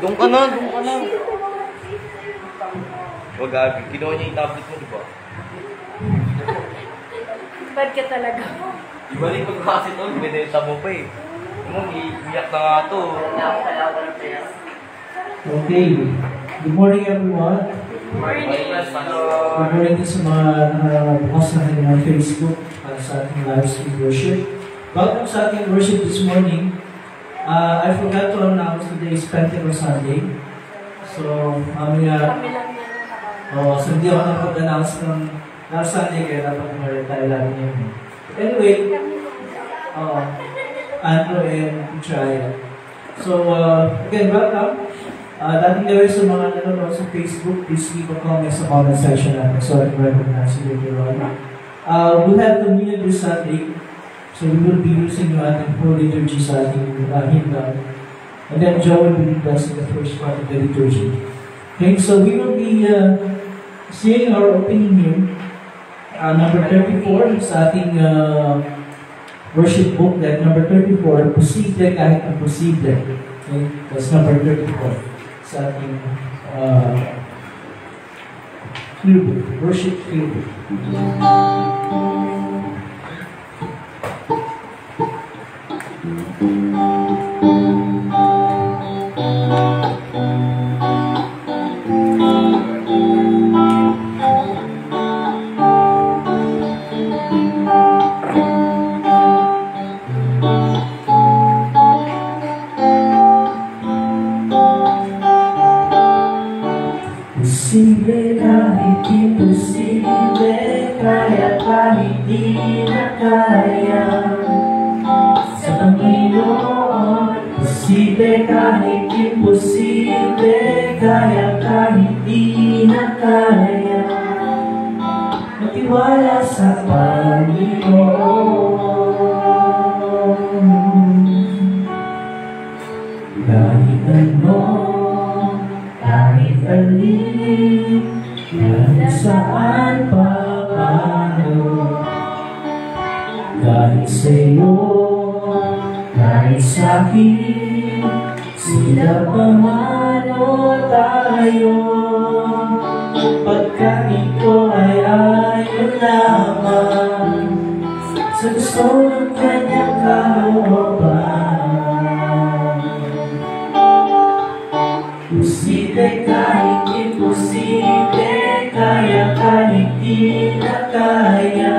Doon ka na. Wag abi, kinuha niya yung tablet mo, di ba? Bad ka talaga. Ibalik mo kasi ito, binenta mo pa eh. Iiyak na nga ito. Okay. Good morning everyone. Good morning. Good morning sa mga nakabukas na kanilang Facebook para sa ating live stream worship. Welcome sa ating worship this morning. I forgot to announce today is Pentecost Sunday. So, so hindi ako nakapag-announce ng last Sunday kaya dapat tayo lagi niyo. Anyway, Andrew and Chaya. So, again, welcome. Dating gawin sa mga nanonood sa Facebook, please leave a comment sa comment section natin so I can recognize you later on. We'll have communion this Sunday, so we will be using yung ating full liturgy sa ating hymnal. And then Joe will be blessing the first part of the liturgy. Okay, so we will be singing our opening hymn, number 34 sa ating worship book, that number 34, Posible Kahit Ang Posible. Okay, that's number 34 sa ating worship field. Posible kahit imposible, kaya kahit di na kaya sa Panginoon. Posible kahit imposible, kaya kahit di na kaya magtiwala sa Panginoon. Kahit ano, kahit alin, kahit saan pa paano, kahit sa'yo, kahit sa'kin, sila pamano tayo. Pagka ito ay ayon lamang sa gusto ng kanyang kalooban. Posible kahit imposible, kaya kahit di na kaya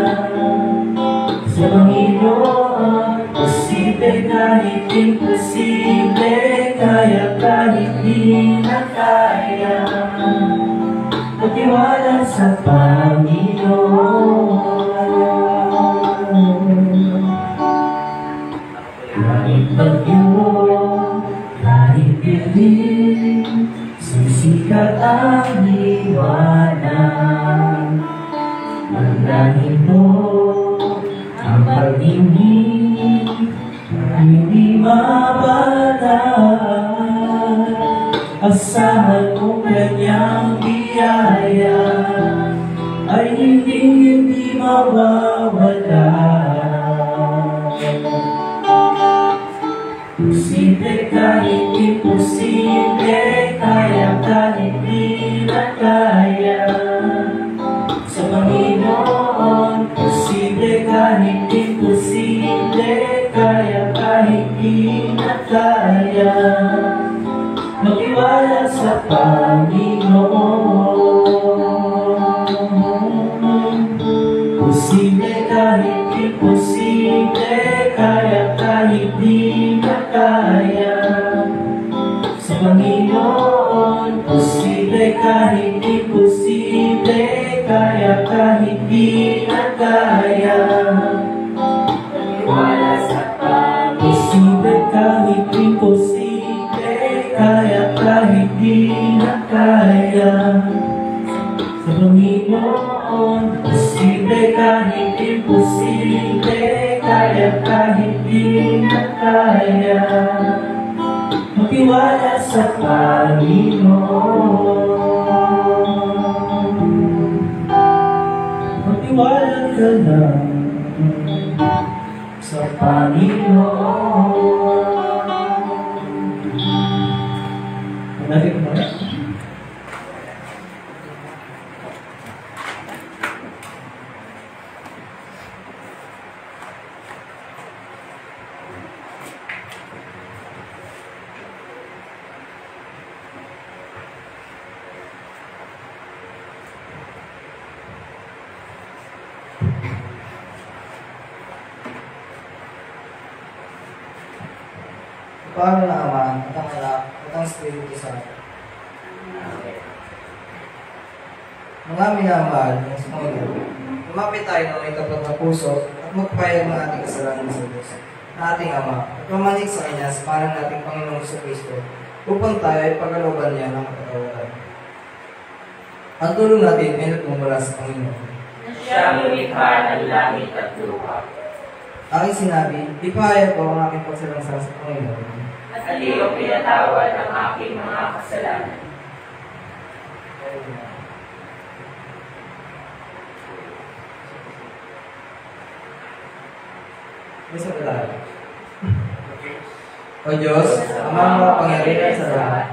sa Panginoon. Posible kahit imposible, kaya kahit di na kaya magtiwala sa Panginoon. Kahit bagyo, kahit dilim, sisikat ang liwanag. Mandahin mo ang pag-ibig, hindi mabalaan. Asahan mo kanyang biyaya, ay hindi mawawala. Posible kahit imposible, kaya kahit di na kaya sa Panginoon. Posible kahit imposible, kaya kahit di na kaya magtiwala sa Panginoon. Posible kahit imposible, kaya kahit di na kaya sa Panginoon. Posible kahit imposible, kaya kahit di na kaya magtiwala sa Panginoon. Posible kahit imposible, kaya kahit di na kaya sa Panginoon. Posible kahit imposible, kaya kahit di na kaya magtiwala sa Panginoon. Magtiwala ka lang sa Panginoon. Nothing more? Paano na Ama, at ang Anak, at ang Espiritu Santo. Mga minamahal ng Panginoon, lumapit tayo ng may tapat na puso at magpahayag ng ating kasalanan sa Diyos, na ating Ama, at mamanig sa Kanya sa pangalan nating Panginoong Kristo, upang tayo ay pagkalooban niya ng kapatawaran. Ang tulong natin ay nagmumula sa Panginoon. Siyang lumikha ng langit at lupa. Aking sinabi, ipahayag ko ang aking pagsalangsang sa Panginoon. At iyong pinatawad ang aking mga kasalanan. Bisa ba tayo? O Diyos, Amang makapangyarihan sa lahat,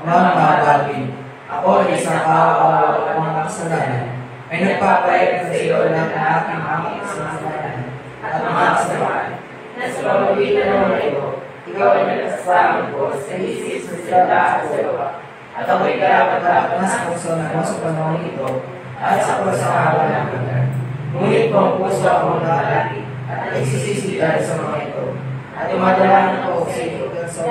Amang makabati, ako ay isang kaawa ng mga kasalanan, ay nagpapayag sa iyo ng aking mga kasalanan at mga kasamaan, Na sa pamagitan ng mga ito, ikaw ay nagsasaman ko sa isip sa salita at sa gawa. At ako'y karapat-dapat na sa puso na sa panahon ito at sa pasahawa ng hanggan. Ngunit kung puso ako nakalaki at nagsisisi dahil sa mga ito, at tumadalanan ko sa iyo sa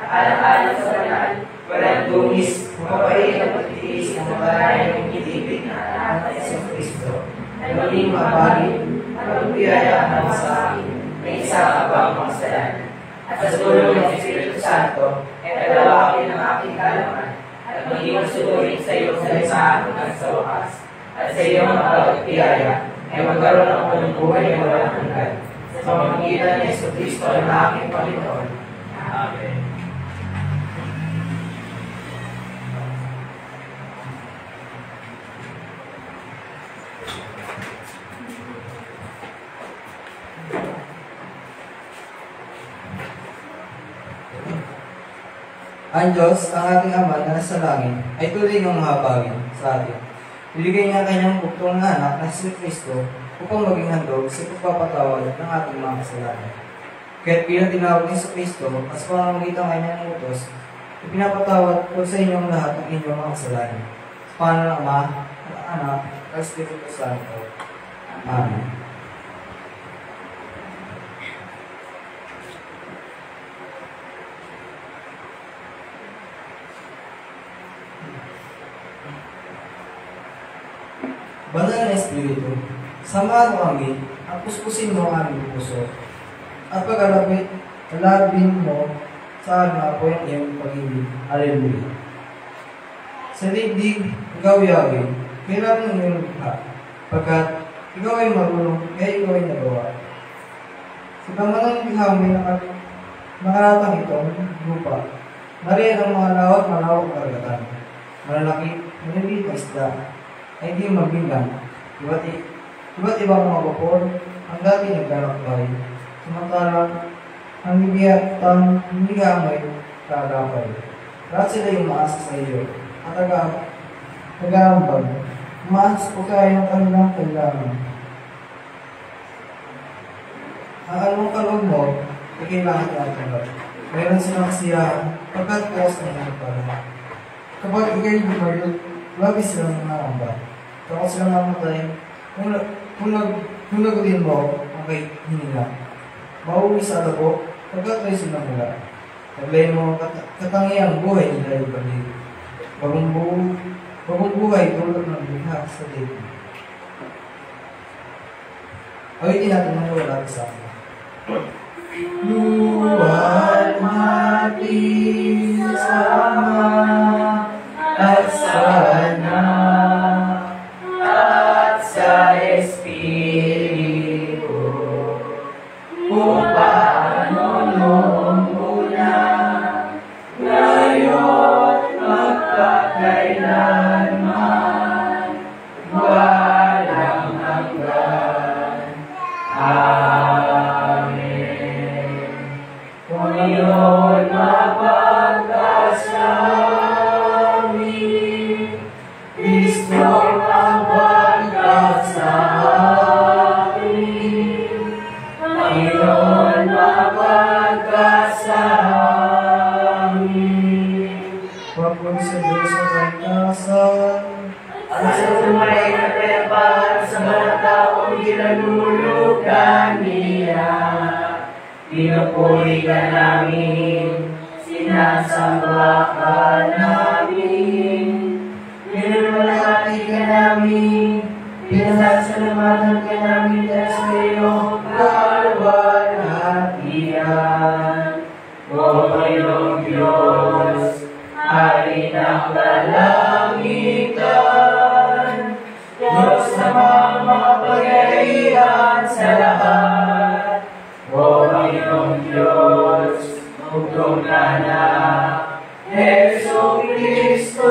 alang-alang sa banal, walang dumis, mapapait at pagtitiis na makalayan ng kitibig na anak sa Kristo, ay maging mabalik at magpiyayaan sa akin na isa ka bang makasalanan. At sa tulong ng Espiritu Santo, ay palawakin ang aking kalaman at maging masuturin sa iyo sa lisahan hanggang sa wakas. At sa iyong mapagpiyaya, ay magkaroon ako ng buhay na walang hanggan. Sa pamamagitan ni Yesu Kristo na aking Panginoon. Amen. Ang Diyos, ang ating Ama na nasa langit, ay tuloy ng mahabagin sa atin. Iligay niya kanyang buktong na anak na si Kristo upang maging handog sa pagpapatawad ng ating mga kasalanan. Kaya't bilang tinawag ni sa Kristo at sa pamamagitan kanyang utos, ipinapatawad ko sa inyong lahat ng inyong mga kasalanan. Sa pangalan ng Ama, ng Anak, at Espiritu Santo. Amen. Banal na Espiritu, samahan mo kami at puspusin mo ang aming puso at pag-alabin mo sa aming apoy ang iyong pag-ibig. Alleluia. Sa digdig, ikaw Yahweh, kailangan ng iyong likha, pagkat ikaw ay marunong, kaya ikaw ay nagawa. Sa pamanang likha may nakaratang itong lupa, nariyan ang mga malawak na karagatan, malalaki, maliliit na isda, ay di mabilang. Iba't ibang mga vapor ang dati naglalakbay. Samantalang ang hindi gamay kaagapay. Lahat sila yung maasa sa iyo at nag-aambag. Umaasa po kaya ng kanilang kailangan. Ang anong kalog mo, ay kailangan natin. Mayroon silang kasiyahan pagkat bukas na yung pala. Kapag ikay bumayot, lagi silang nangamba. Kapag silang namatay, kung nagutin mo, ang kay hininga. Mauwi sa labo, pagkat ay silang mula. Taglay mo katangiang buhay nila ibalik. Bagong buhay tulad ng likha sa david. Awitin natin ng wala sa akin. Luwalhati sa Ama at sa Anak at sa Espiritu, kung paano noong una, ngayon magpakailanman, walang hanggan. Amen. Panginoon, kalakasan. Ang sumay na kapayapaan sa mga taong ginanulugan niya. Pinupuri ka namin, sinasamba ka namin. Pinululati ka namin, pinasasalamatan ka namin dahil sa iyong kalwalhatian. O Panginoong Diyos, Hari ng kalangitan, Diyos na makapangyarihan sa lahat. O Panginoong Diyos, Bugtong na anak, Jesu-Kristo.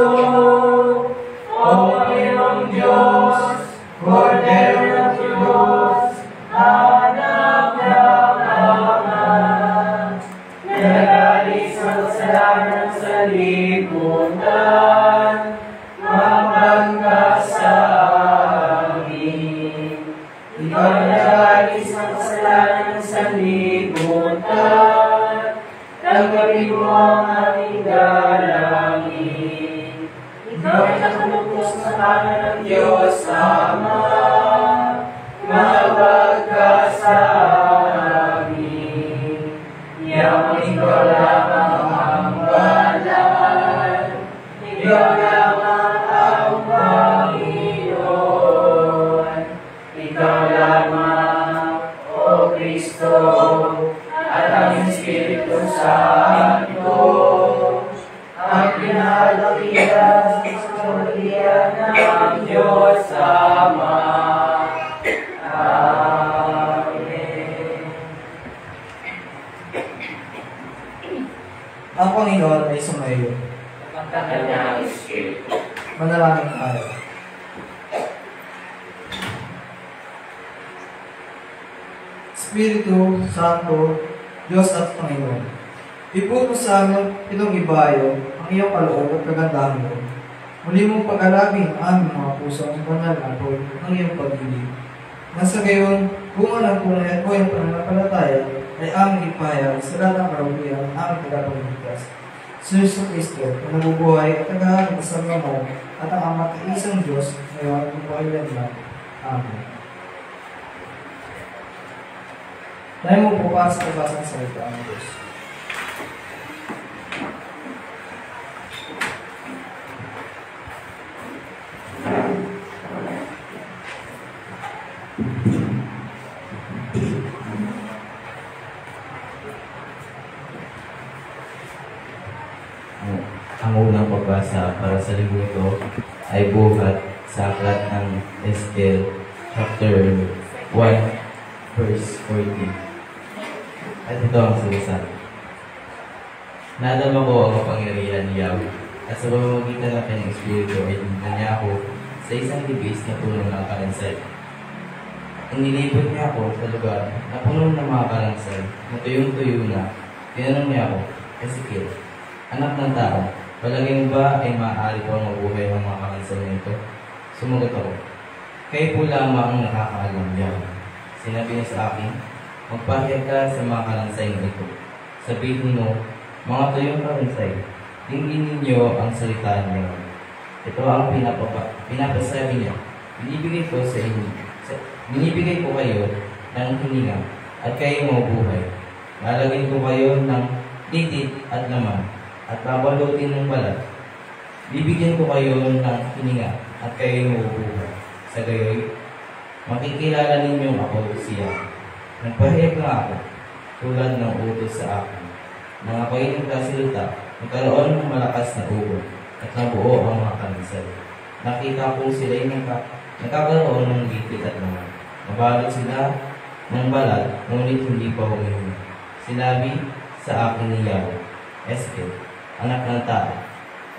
O Panginoong Diyos, Kordero ng Diyos, anak ng Ama, nagalis ang kasalanan sa lipunan, mapagka sa amin. Ikaw nagalis ang kasalanan sa lipunan, tanggapin mo ang aming dalangin. Ikaw ay nakalugos sa kanan ng Diyos Ama, mapagka sa amin. Yaman ikaw lamang ang banal, ikaw lamang ang Panginoon, ikaw lamang, O Kristo, at ang Espiritu Santo, ang pinalakihan sa kaluhian ng Diyos Ama. Amen. Ang Panginoon ay sumayo. Ang kanyang Espiritu. Manalangin tayo. Espiritu Santo, Diyos at Panginoon, iputo sa amin itong ibayo ang iyong kaloob at kagandahan mo. Muli mong pag-alabing ang aming mga puso ang banal na apoy ng iyong pag-ibig. Nasa gayon, bunga ng tunay at buhay ng pananampalataya ay aming ipahayag sa lahat ng karugian ng aming tagapagligtas. Si Jesus Cristo, na nabubuhay at tagahangin sa mo at ang Ama at isang Diyos ngayon at magpakailanman. Amen. Tayo mo po para sa pagbasa ng salita ng Diyos. Ang unang pagbasa para sa libro ito ay buhat sa aklat ng Ezekiel chapter 1 verse 40. At ito ang sinasabi. Nadama ko ang kapangyarihan ni Yahweh, at sa pamamagitan ng kanyang espiritu ay dinala niya ako sa isang libis na puno ng kalansay. Inilibot niya ako sa lugar na puno ng mga kalansay na tuyong-tuyo na. Tinanong niya ako, Ezekiel, anak ng tao, palagay mo ba ay maaari pang mabuhay ang mga kalansay na ito? Sumagot ako, kayo po lamang ang nakakaalam niya. Sinabi niya sa akin, magpahayag ka sa mga kalansay na ito. Sabihin mo, mga tuyong kalansay, dinggin ninyo ang salita niya. Ito ang pinapasabi niya. Binibigay ko sa inyo. Binibigay ko kayo ng hininga at kayo mabubuhay. Lalagyan ko kayo ng titit at laman at babalutin ng balat. Bibigyan ko kayo ng hininga at kayo mabubuhay. Sa gayoy, makikilala ninyong ako siya. Nagpahayag na ako, tulad ng utos sa akin. Nang ako'y nagkasalita, nagkaroon ng malakas na ugot at nabuo ang mga kalansay. Nakita ko sila'y nagkakaroon ng gipit at laman. Nabalot sila ng balat, ngunit hindi pa humihinga. Sinabi sa akin ni Yahweh, Ezekiel, anak ng tao,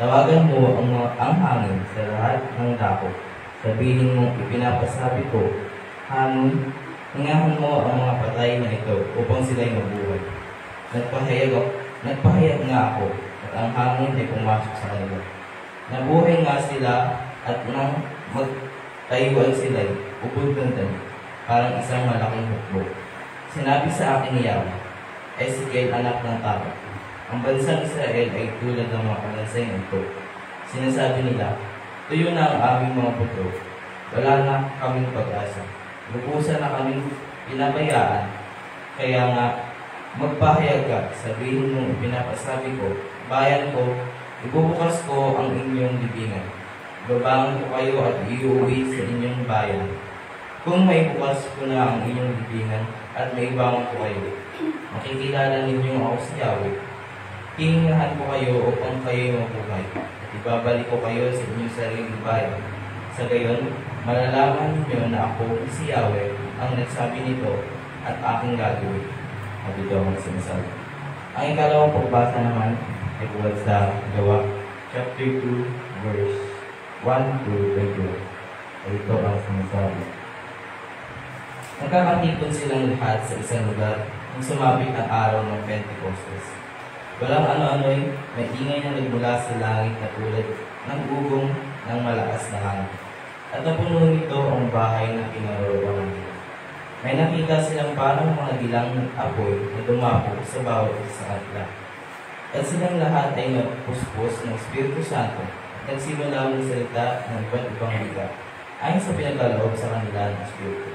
tawagan mo ang hangin sa lahat ng dako. Sabihin mo, ipinapasabi ko, hangin, hingahan mo ang mga patay na ito upang sila'y mabuhay. Nagpahayag nga ako at ang hangin ay pumasok sa kanila. Nabuhay nga sila at nang magtayuan sila'y ubod ng dami, parang isang malaking hukbo. Sinabi sa akin ni Yahweh, Ezekiel, anak ng tao, ang bansang Israel ay tulad ng mga kalansay ng ito. Sinasabi nila, Tuyo na ang aming mga puto. Wala na kaming pag-asa. Lubusan na kaming pinabayaan. Kaya nga, magpahayag ka, sabihin mong pinapasabi ko, bayan ko, ibubukas ko ang inyong libingan. Babangon ko kayo at iuwi sa inyong bayan. Kung may bukas ko na ang inyong libingan at may bangon ko kayo, makikilala ninyo ako sa Yahweh. Hihingahan ko kayo upang kayo mabuhay. At ibabalik ko kayo sa inyong sariling bayan. Sa gayon, malalaman ninyo na ako si Yahweh ang nagsabi nito at aking gagawin. At ito ang sinasabi. Ang ikalawang pagbasa naman ay buhat sa Gawa, chapter 2, verse 1 to 22. At ito ang sinasabi. Nagkakatipon silang lahat sa isang lugar nang sumapit ang araw ng Pentecostes. Walang ano-ano'y may ingay na nagmula sa langit na tulad ng ugong ng malakas na hangin. At napuno nito ang bahay na kinaroroonan nila. May nakita silang parang mga dilang apoy na dumapog sa bawat isa sa kanila. At silang lahat ay napuspos ng Espiritu Santo at nagsimula magsalita ng iba't ibang wika ayon sa pinagkaloob sa kanila ng Espiritu.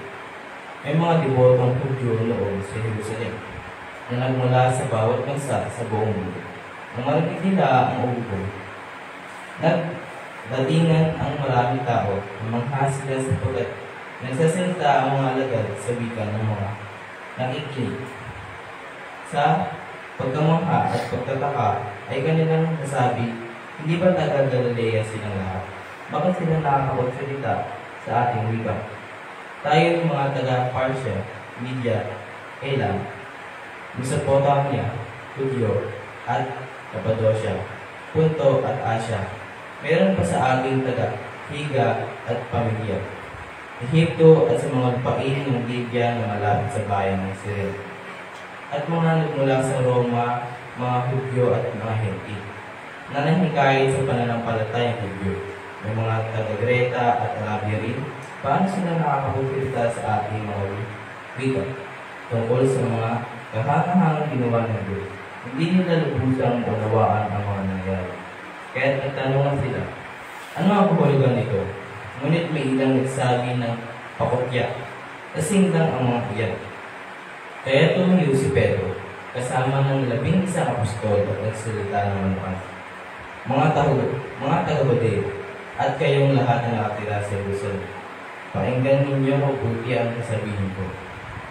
May mga debotong Hudyo noon sa Jerusalem na nagmula sa bawat bansa sa buong mundo. Nang marinig nila ang ugong, nagdatingan ang maraming tao na mangha sila sapagkat nagsasalita ang mga alagad sa wika ng mga nakikinig. Sa pagkamangha at pagtataka ay kanilang nasabi, hindi ba taga Galilea silang lahat? Bakit sila nakakapagsalita sa ating wika? Tayo mga taga-Parsia, Media, Elam, Mesopotamia, Judeo, at Cappadocia, Punto at Asia. Meron pa sa ating taga-Higa at Pamilya, Ehipto at sa mga lupain ng Libya na malapit sa bayan ng Cyrene. At mga nagmula sa Roma, mga Hudyo at mga Henti, na nahikayat sa pananampalatayang Hudyo. May mga taga-Greta at Arabia rin. Paano sila nakakapagsalita sa ating mga wika tungkol sa mga kahangahangang ginawa ng Diyos? Hindi nila lubusang unawaan ang mga nangyari. Kaya't nagtanungan sila, ano ang kahulugan nito? Ngunit may ilang nagsabi ng pakotya, kasing lang ang mga iyan. Kaya tumayo si Pedro, kasama ng 11 apostol at nagsalita ng mga taga-Judea, at kayong lahat na nakatira sa Jerusalem. Pakinggan ninyo mabuti ang sasabihin ko.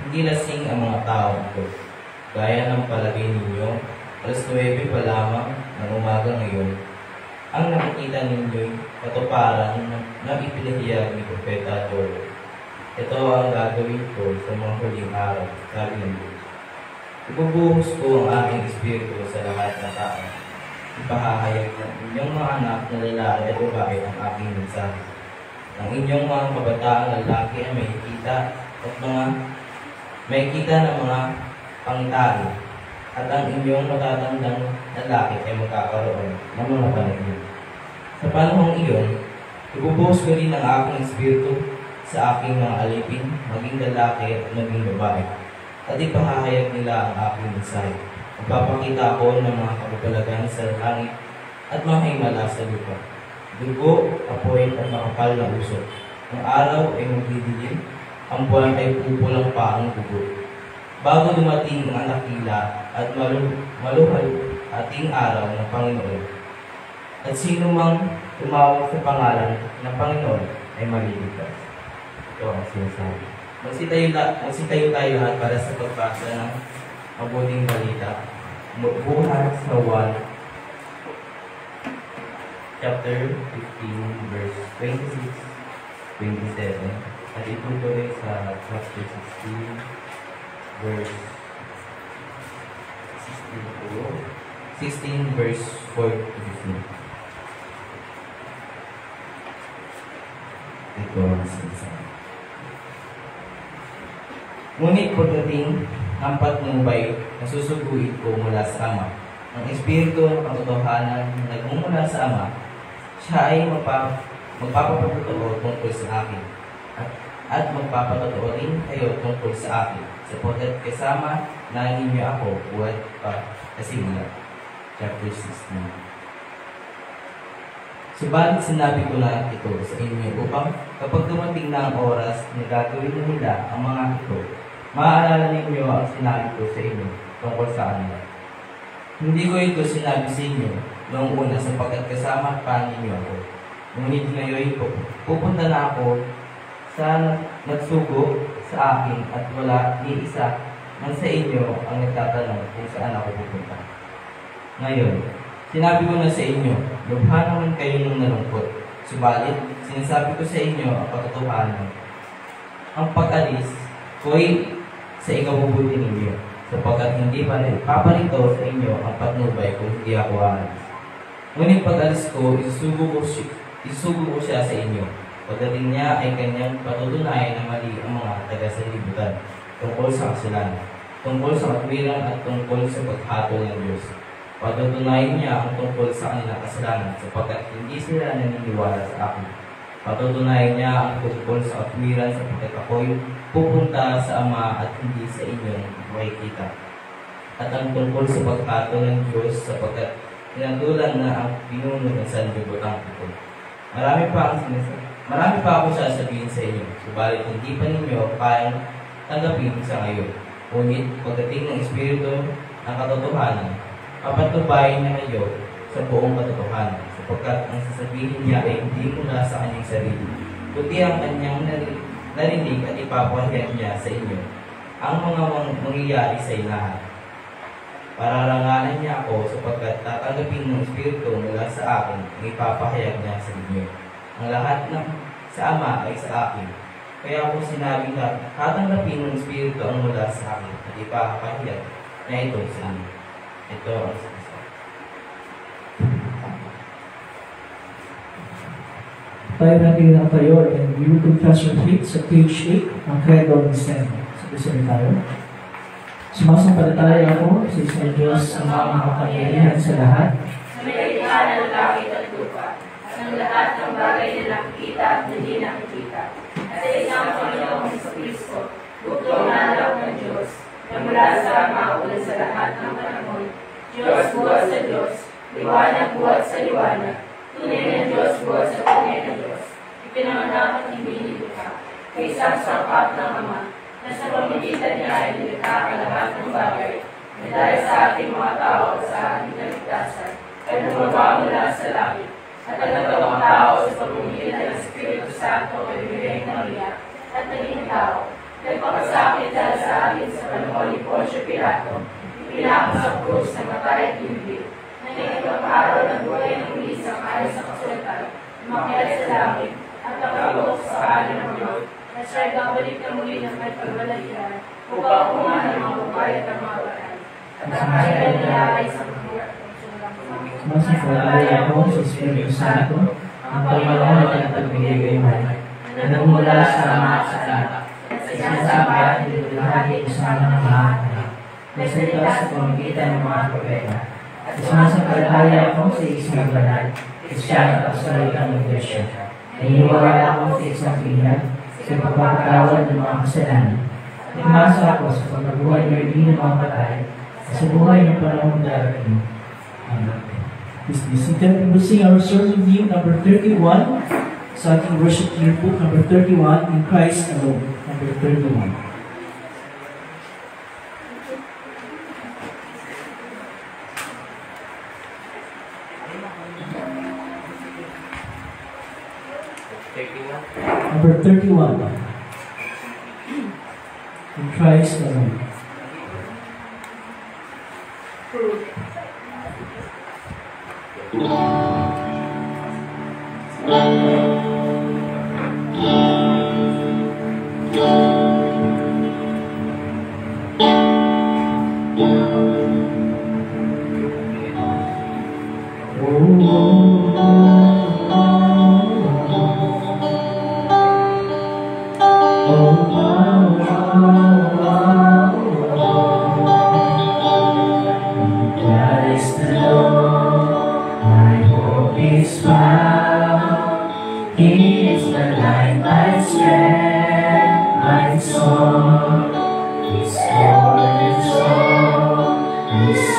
Hindi lasing ang mga tao ito. Gaya ng palagay ninyo, alas 9 pa lamang ng umaga ngayon, ang nakikita ninyo'y katuparan ng ipinahayag ni Propeta Joel. Ito ang gagawin ko sa mga huling araw, sabi ng Diyos. Ibubuhos ko ang aking espiritu sa lahat ng tao. Ipahahayag ng inyong mga anak na lalaki at babae ang aking mensahe. Ang inyong mga kabataang lalaki ay may kita ng mga pangitain, at ang inyong matatandang lalaki ay magkakaroon ng mga panaginip. Sa panahong iyon, ibubuhos ko rin ang aking espiritu sa aking mga alipin, maging lalaki at maging babae, at ipahahayag nila ang aking mensahe. Magpapakita ako ng mga kapapalagan sa langit at mga himala sa lupa. Dugo, apoy at makapal na usok. Ang araw ay magdidilim, ang buwan ay pupulang pa ang dugo. Bago dumating ang dakila at maluhal ating araw ng Panginoon. At sino mang tumawag sa pangalan ng Panginoon ay maliligtas. Ito ang sinasabi. Magsitayo tayo lahat para sa pagbasa ng mabuting balita. Buhat sa 1 chapter 15, verse 26, 27, at itutuloy sa chapter 16, verse 16, verse 4 to 15. Ito ang sinasabi. Ngunit pagdating ng patnubay na susuguin ko mula sa Ama, ang Espiritu ng katotohanan na nagmumula sa Ama, siya ay magpapapatotoo tungkol sa akin at magpapatotoo rin kayo tungkol sa akin sapagkat kasama na ninyo ako buhat pa kasimula. Chapter 16. Subalit sinabi ko na ito sa inyo upang kapag dumating na ang oras na gagawin na nila ang mga ito, maaalala ninyo ang sinabi ko sa inyo tungkol sa kanila. Hindi ko ito sinabi sa inyo noong una sapagkat kasama pa ninyo ako. Ngunit ngayon pupunta na ako sa nagsugo sa akin at wala ni isa man sa inyo ang nagtatanong kung saan ako pupunta. Ngayon, sinabi ko na sa inyo, lubha naman kayo ng nalungkot. Subalit, sinasabi ko sa inyo ang katotohanan. Ang pag-alis ko'y sa ikabubuti ninyo, sapagkat hindi pa rin paparito sa inyo ang patnubay kung hindi ako aalis. Ngunit pag-alis ko, isugo ko siya sa inyo. Pagdating niya ay kanyang patutunayan na mali ang mga taga-sanlibutan tungkol sa kasalanan, tungkol sa katwiran at tungkol sa paghatol ng Diyos. Patutunayan niya ang tungkol sa kanilang kasalanan sapagkat hindi sila naniniwala sa akin. Patutunayan niya ang tungkol sa katwiran sapagkat ako'y pupunta sa Ama at hindi sa inyong makikita. At ang tungkol sa paghatol ng Diyos sapagkat tinatulan na ang pinuno ng sanlibutan ito. Marami pa ako sasabihin sa inyo, subalit hindi pa ninyo kayang tanggapin sa ngayon. Ngunit pagdating ng Espiritu ng katotohanan, papatubayin niya kayo sa buong katotohanan, sapagkat ang sasabihin niya ay hindi mula sa kanyang sarili, kundi ang kanyang narinig at ipapahayag niya sa inyo ang mga mangyayari sa lahat. Pararangalan niya ako sapagkat tatanggapin ng Espiritu mula sa akin ang ipapahayag niya sa inyo. Ang lahat ng sa Ama ay sa akin. Kaya ako sinabi na tatanggapin ng Espiritu ang mula sa akin at ipapahayag na ito sa inyo. Ito ang sinasabi. Tayo natin na tayo and we will confess your faith sa page 8 ng Credo ni Sen. Sabi tayo. Sumasampalataya ako sa isang Diyos ang mga makapangyarihan sa lahat. Sa may likha ng langit at lupa, at ang lahat ng bagay na nakikita at hindi nakikita. At sa isang Panginoong Kristo, buktong nalaw ng Diyos, na mula sa Ama ulan sa lahat ng panahon, Diyos buhat sa Diyos, liwanag buhat sa liwanag, tunay na Diyos buhat sa tunay na Diyos. Ipinanganak at ibinilika, kay isang sangkap ng Ama, na sa pamamagitan niya ay nilikha ang lahat ng bagay, na dahil sa ating mga tao at sa ating kaligtasan, ay bumaba mula sa langit, at ang nagawang tao sa pamamagitan ng Espiritu Santo ay binigay ng Maria, at naging tao, nagpakasakit dahil sa atin sa panahon ni Poncio Pilato, pinako sa krus na matay at hindi, na ikaw araw ng buhay ng ulisang ayon sa kasulatan, umakyat sa langit, at nakabok sa kanan ng Diyos, na siya'y babalik na muli ng may pagwalagyan, upang kumahan ng mga bukay at ang mga baray. At ang kailan niya ay sa kabuhat. Sumasampalataya ako sa Espiritu Santo, ang pagmamahal at pagbigay mo, na nagmula sa Ama at sa Anak, at sa sinasama at nilulahagi kasama ng lahat na nagsalita sa pamamagitan ng mga propeta. At sumasampalataya ako sa isang banal, Kristiyano at Katolikong Iglesia. Naniniwala ako sa isang Pilihan, sa pagpapatawad ng mga kasalanan. Umasa ako sa pagkabuhay ng hindi ng mga patay, at sa buhay ng panahon darating. Amen. Please be seated. We'll sing our sermon hymn number 31, sa ating worship yearbook number 31, In Christ Alone, number 31. Number 31. In Christ alone.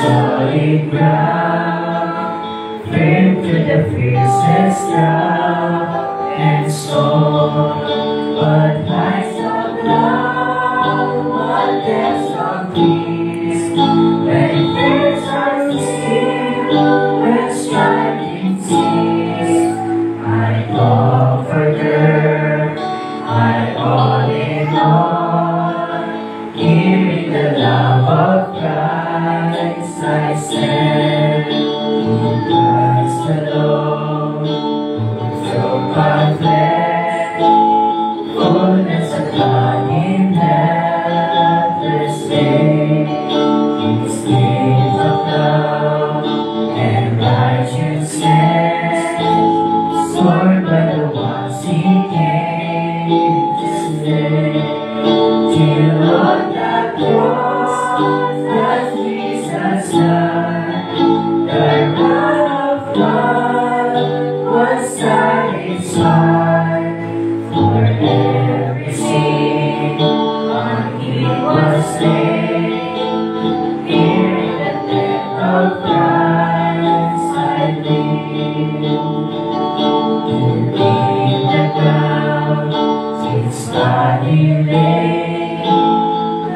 Solid ground, firm to the fiercest endless drought and storm, but lights of love, what depths of peace, when fears are still, when striking cease, my comforter, my all in all, here in the love of Christ I stand, who Christ alone, who took on flesh, fullness of God in helpless faith, His gift of love and righteousness, scorned by the ones He came to slay, till on that cross that Jesus died, the wrath of God was satisfied, for every sin on Him was laid. Here in the death of Christ I live. In the ground His body lay,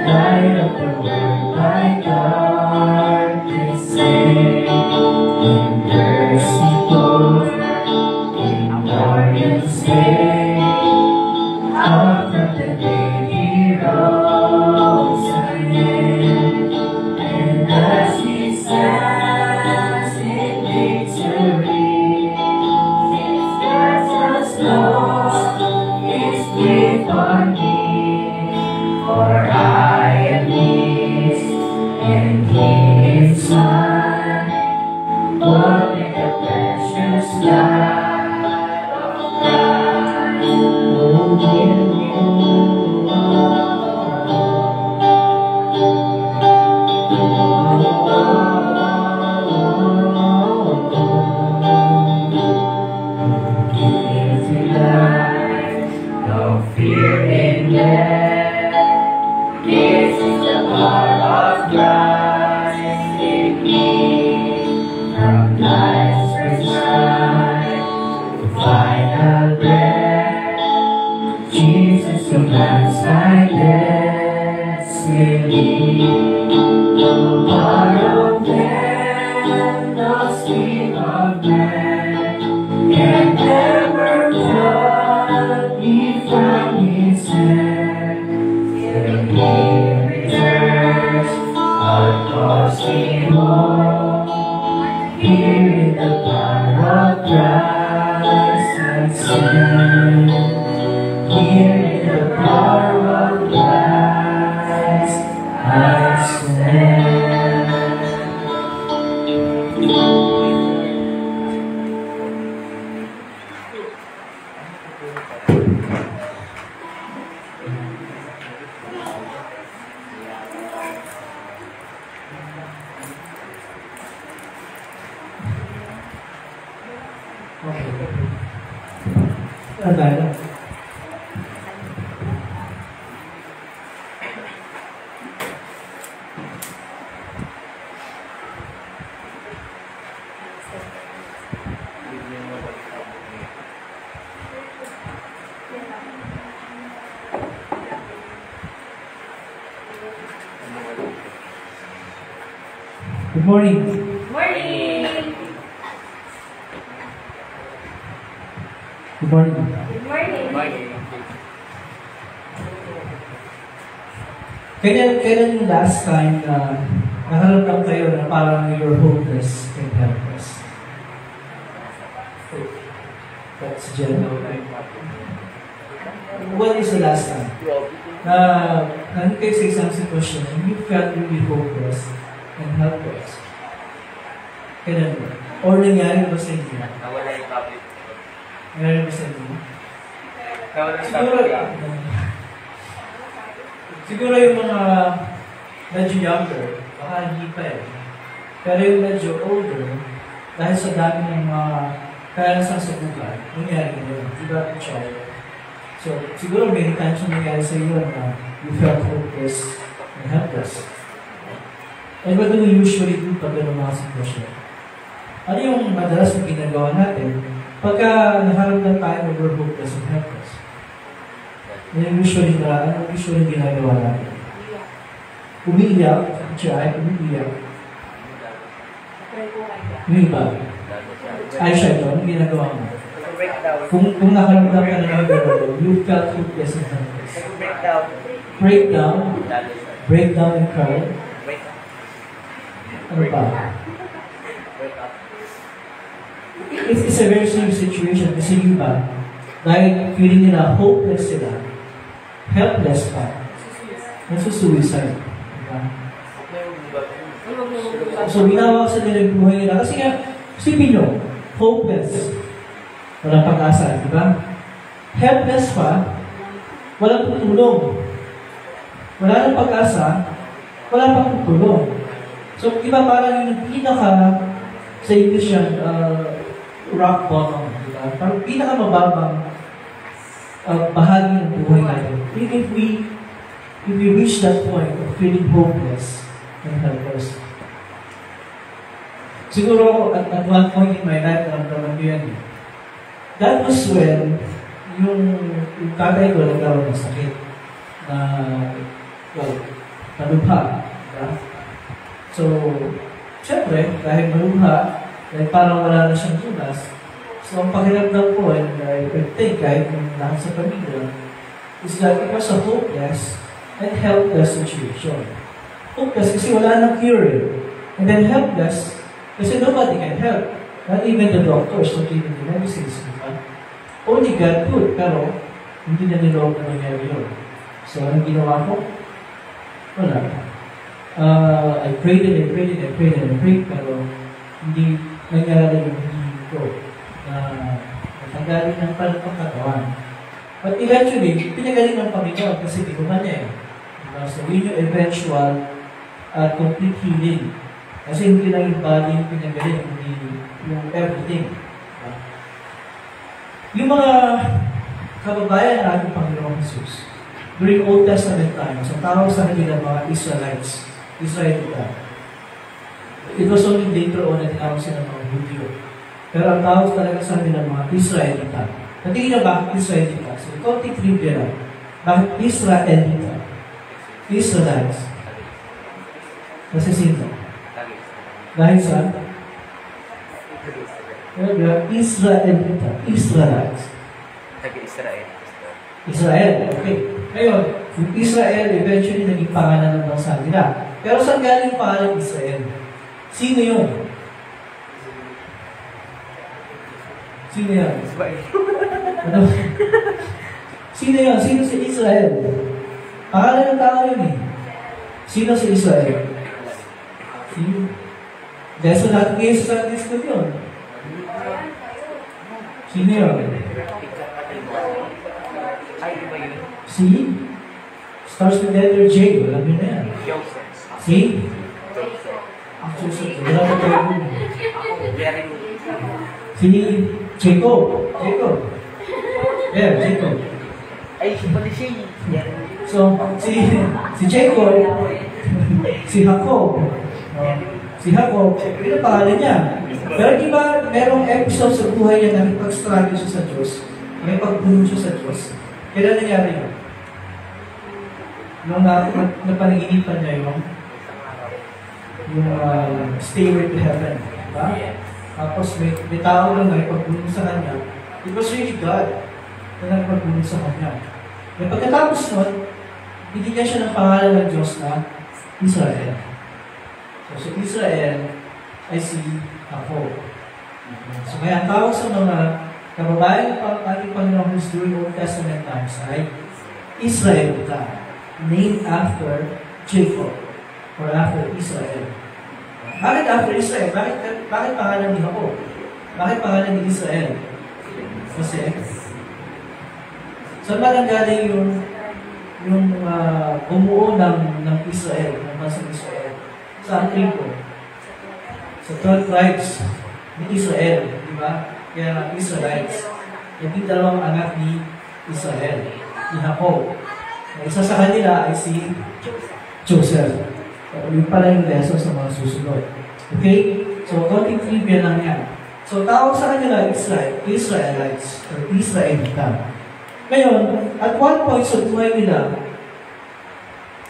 light of the world by darkness saved, in mercy poured, in glorious day, out from the dead He rose again, and as He stands in victory, His precious lost His gift on me, for I am His, and He is mine, born in the precious blood of Christ. Easy life, no fear in death. This is the power of Christ in me. From life's first time to final breath, Jesus commands my destiny. No power of death, no scheme of man can ever pluck me from His hand. Till He returns, I'll cause me home. Here in the power of Christ I stand. Here in the power of Christ I stand. Okay. Good morning. Morning! Good morning. Good morning! Kailan yung last time na nakaramdam kayo na parang you're hopeless and helpless? That's general. When is the last time? Nandun kayo sa isang sitwasyon and you felt really hopeless and helpless? Kailan ba? Or nangyari ba sa inyo? Nawala yung topic. Nangyari ba sa inyo? Nawala yung Siguro, topic. siguro yung mga medyo younger, baka hindi pa eh. Pero yung medyo older, dahil sa dami ng mga karanasan sa buhay, nangyari yun. Diba, child? So, siguro may times na nangyari sa iyo na you felt hopeless and helpless. And what do we usually do pag gano'n mga sitwasyon? Ano yung madalas na ginagawa natin Pagka naharamdam tayo na we're hopeless and helpless, ano usually ginagawa natin? Umiiyak, umiiyak. Yung iba, Aisha, ito, anong ginagawa mo? Kung nakaramdam ka na nagagawa, you felt hopeless and helpless. Breakdown and cry. Ano pa? It's a very serious situation kasi yung iba, dahil feeling nila hopeless sila, helpless pa, nasusuicide. Diba? So, binawa sa nila yung buhay nila. Kasi nga, isipin nyo, hopeless. Walang pag-asa, di ba? Helpless pa, walang tutulong. Wala nang pag-asa, wala pang tutulong. So, iba parang yung pinaka, sa English yan, rock bottom, di ba? Parang pinaka mababang bahagi ng buhay natin. If we reach that point of feeling hopeless and helpless, siguro at one point in my life, naramdaman ko yan. That was when yung tatay ko nagkaroon ng sakit na, nalubha. Diba? So, syempre, dahil nalubha, dahil parang wala na siyang tunas, so ang pakiramdam ko, and I think kahit yung lahat sa pamilya, is that it was a hopeless and helpless situation. Hopeless kasi wala nang cure. And then helpless, kasi nobody can help. Not even the doctors, not even the medicines. Diba? Only God could, pero hindi na niloob na nangyari yun. So, anong ginawa ko? Wala. I prayed and I prayed, pero hindi nangyari yung hindi ko na natanggalin ng pagkatawan. But eventually, pinagaling ng Panginoon kasi tinuhan niya eh. Diba? So, yun yung eventual complete healing. Kasi hindi lang yung body yung pinagaling, hindi yung everything. Diba? Yung mga kababayan ng ating Panginoon Jesus, during Old Testament times, ang tawag sa kanila mga Israelites, Israelita. It was only later on na tinawag sila mga Hudyo. Pero ang tawag talaga sa kanila mga Israelita. Natingin na bakit Israelita? So, konting trivia lang. Bakit Israelita? Israelites. Kasi sino? Dahil sa? Israelita. Israelites. Taga-Israel. Israel, okay. Ngayon, yung Israel eventually naging pangalan ng bansa nila. Pero saan galing yung pangalan Israel? Sino yun? Sino yan? Ano? Sino yun? Sino si Israel? Pangalan ng tao yun eh. Sino si Israel? Sino? Dahil sa natin ngayon sa Sunday School yun. Sino yun? Si? Starts with letter J. Alam nyo na yan. Si? Actually, wala ko tayo yun. Si Jacob. Yeah, Jacob. Ay, pati siya. So, si Jacob, si Jacob, si Jacob, yun ang pangalan niya. Pero di ba, merong episode sa buhay niya na pag-struggle siya sa Diyos, may pagbulong siya sa Diyos. Kailan nangyari yun? Nung napanaginipan niya yung stairway to heaven. Diba? Tapos may tao lang na ipagbulong sa kanya. It was really God na nagpagbulong sa kanya. May pagkatapos nun, binigyan siya ng pangalan ng Diyos na Israel. So Israel ay si ako. So kaya ang tawag sa mga kababayan ng ating Panginoon during Old Testament times ay Israelita, named after Jacob or after Israel. Bakit after Israel? Bakit pangalan ni Jacob? Bakit pangalan ni Israel? Kasi saan ba nanggaling yung bumuo ng Israel, ng bansang Israel? Saan tribo? Sa 12 tribes ni Israel, di ba? Kaya Israelites. Yung dalawang anak ni Israel, ni Jacob. Isa sa kanila ay si Joseph. So, yun pala yung lesson sa mga susunod. Okay? So, konting trivia lang yan. So, tawag sa kanila Israelites or Israelita. Ngayon, at one point sa buhay nila,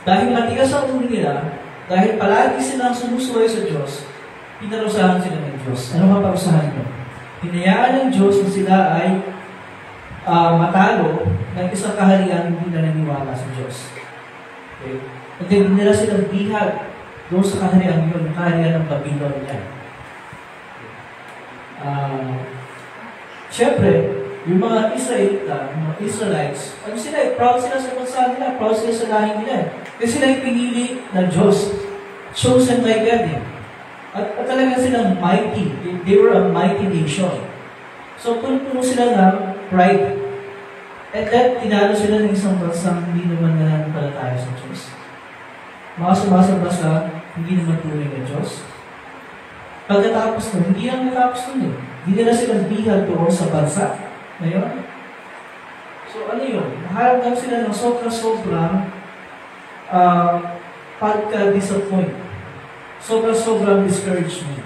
dahil matigas ang ulo nila, dahil palagi silang sumusuway sa Diyos, pinarusahan sila ng Diyos. Ano nga parusahan nyo? Hinayaan ng Diyos na sila ay matalo ng isang kaharian hindi na naniwala sa Diyos. Okay? At hindi nila silang bihag doon sa kaharian yun, yung kaharian ng Babylon yan. Siyempre, yung mga Israelita, yung mga Israelites, ano sila, proud sila sa bansa nila, proud sila sa lahi nila. Kasi sila yung pinili ng Diyos, chosen by God. At talaga silang mighty. They were a mighty nation. So, puno sila ng pride. And then, tinalo sila ng isang bansang hindi naman nananampalataya sa Diyos. Mga sumasamba sa hindi naman tunay ng Diyos. Pagkatapos nun, hindi lang natapos nun eh. Hindi nila silang bihag doon sa bansa. Ngayon? So, ano yun? Naharap sila ng sobrang pagka-disappoint. Sobrang discouragement.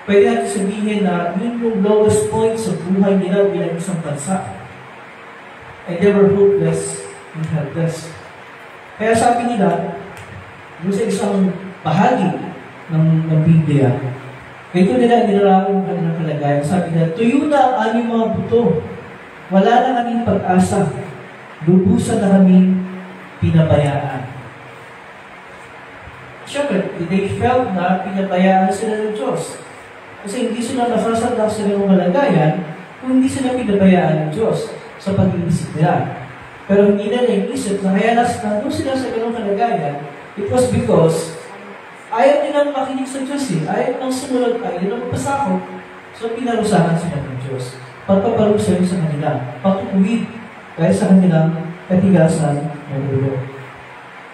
Pwede natin sabihin na yun yung lowest point sa buhay nila bilang isang bansa. And they were hopeless and helpless. Kaya sabi nila, yung sa isang bahagi ng Biblia, ito nila nilarawang kanilang kalagayan. Sabi nila, tuyo na ang aming mga buto. Wala na kaming pag-asa. Lubusan na kaming pinabayaan. Siyempre, they felt na pinabayaan sila ng Diyos. Kasi hindi sila nasasanda sa kanilang kalagayan kung hindi sila pinabayaan ng Diyos sa pag-iisip nila. Pero hindi na naisip na kaya nandun sila sa kanilang kalagayan, it was because ayaw nilang makinig sa Diyos eh. Ayaw nilang sumunod, ayaw nilang magpasakot. So, pinarusahan sila ng Diyos. Pagpaparusa sa kanila. Pagtutuwid dahil sa kanilang katigasan ng ulo.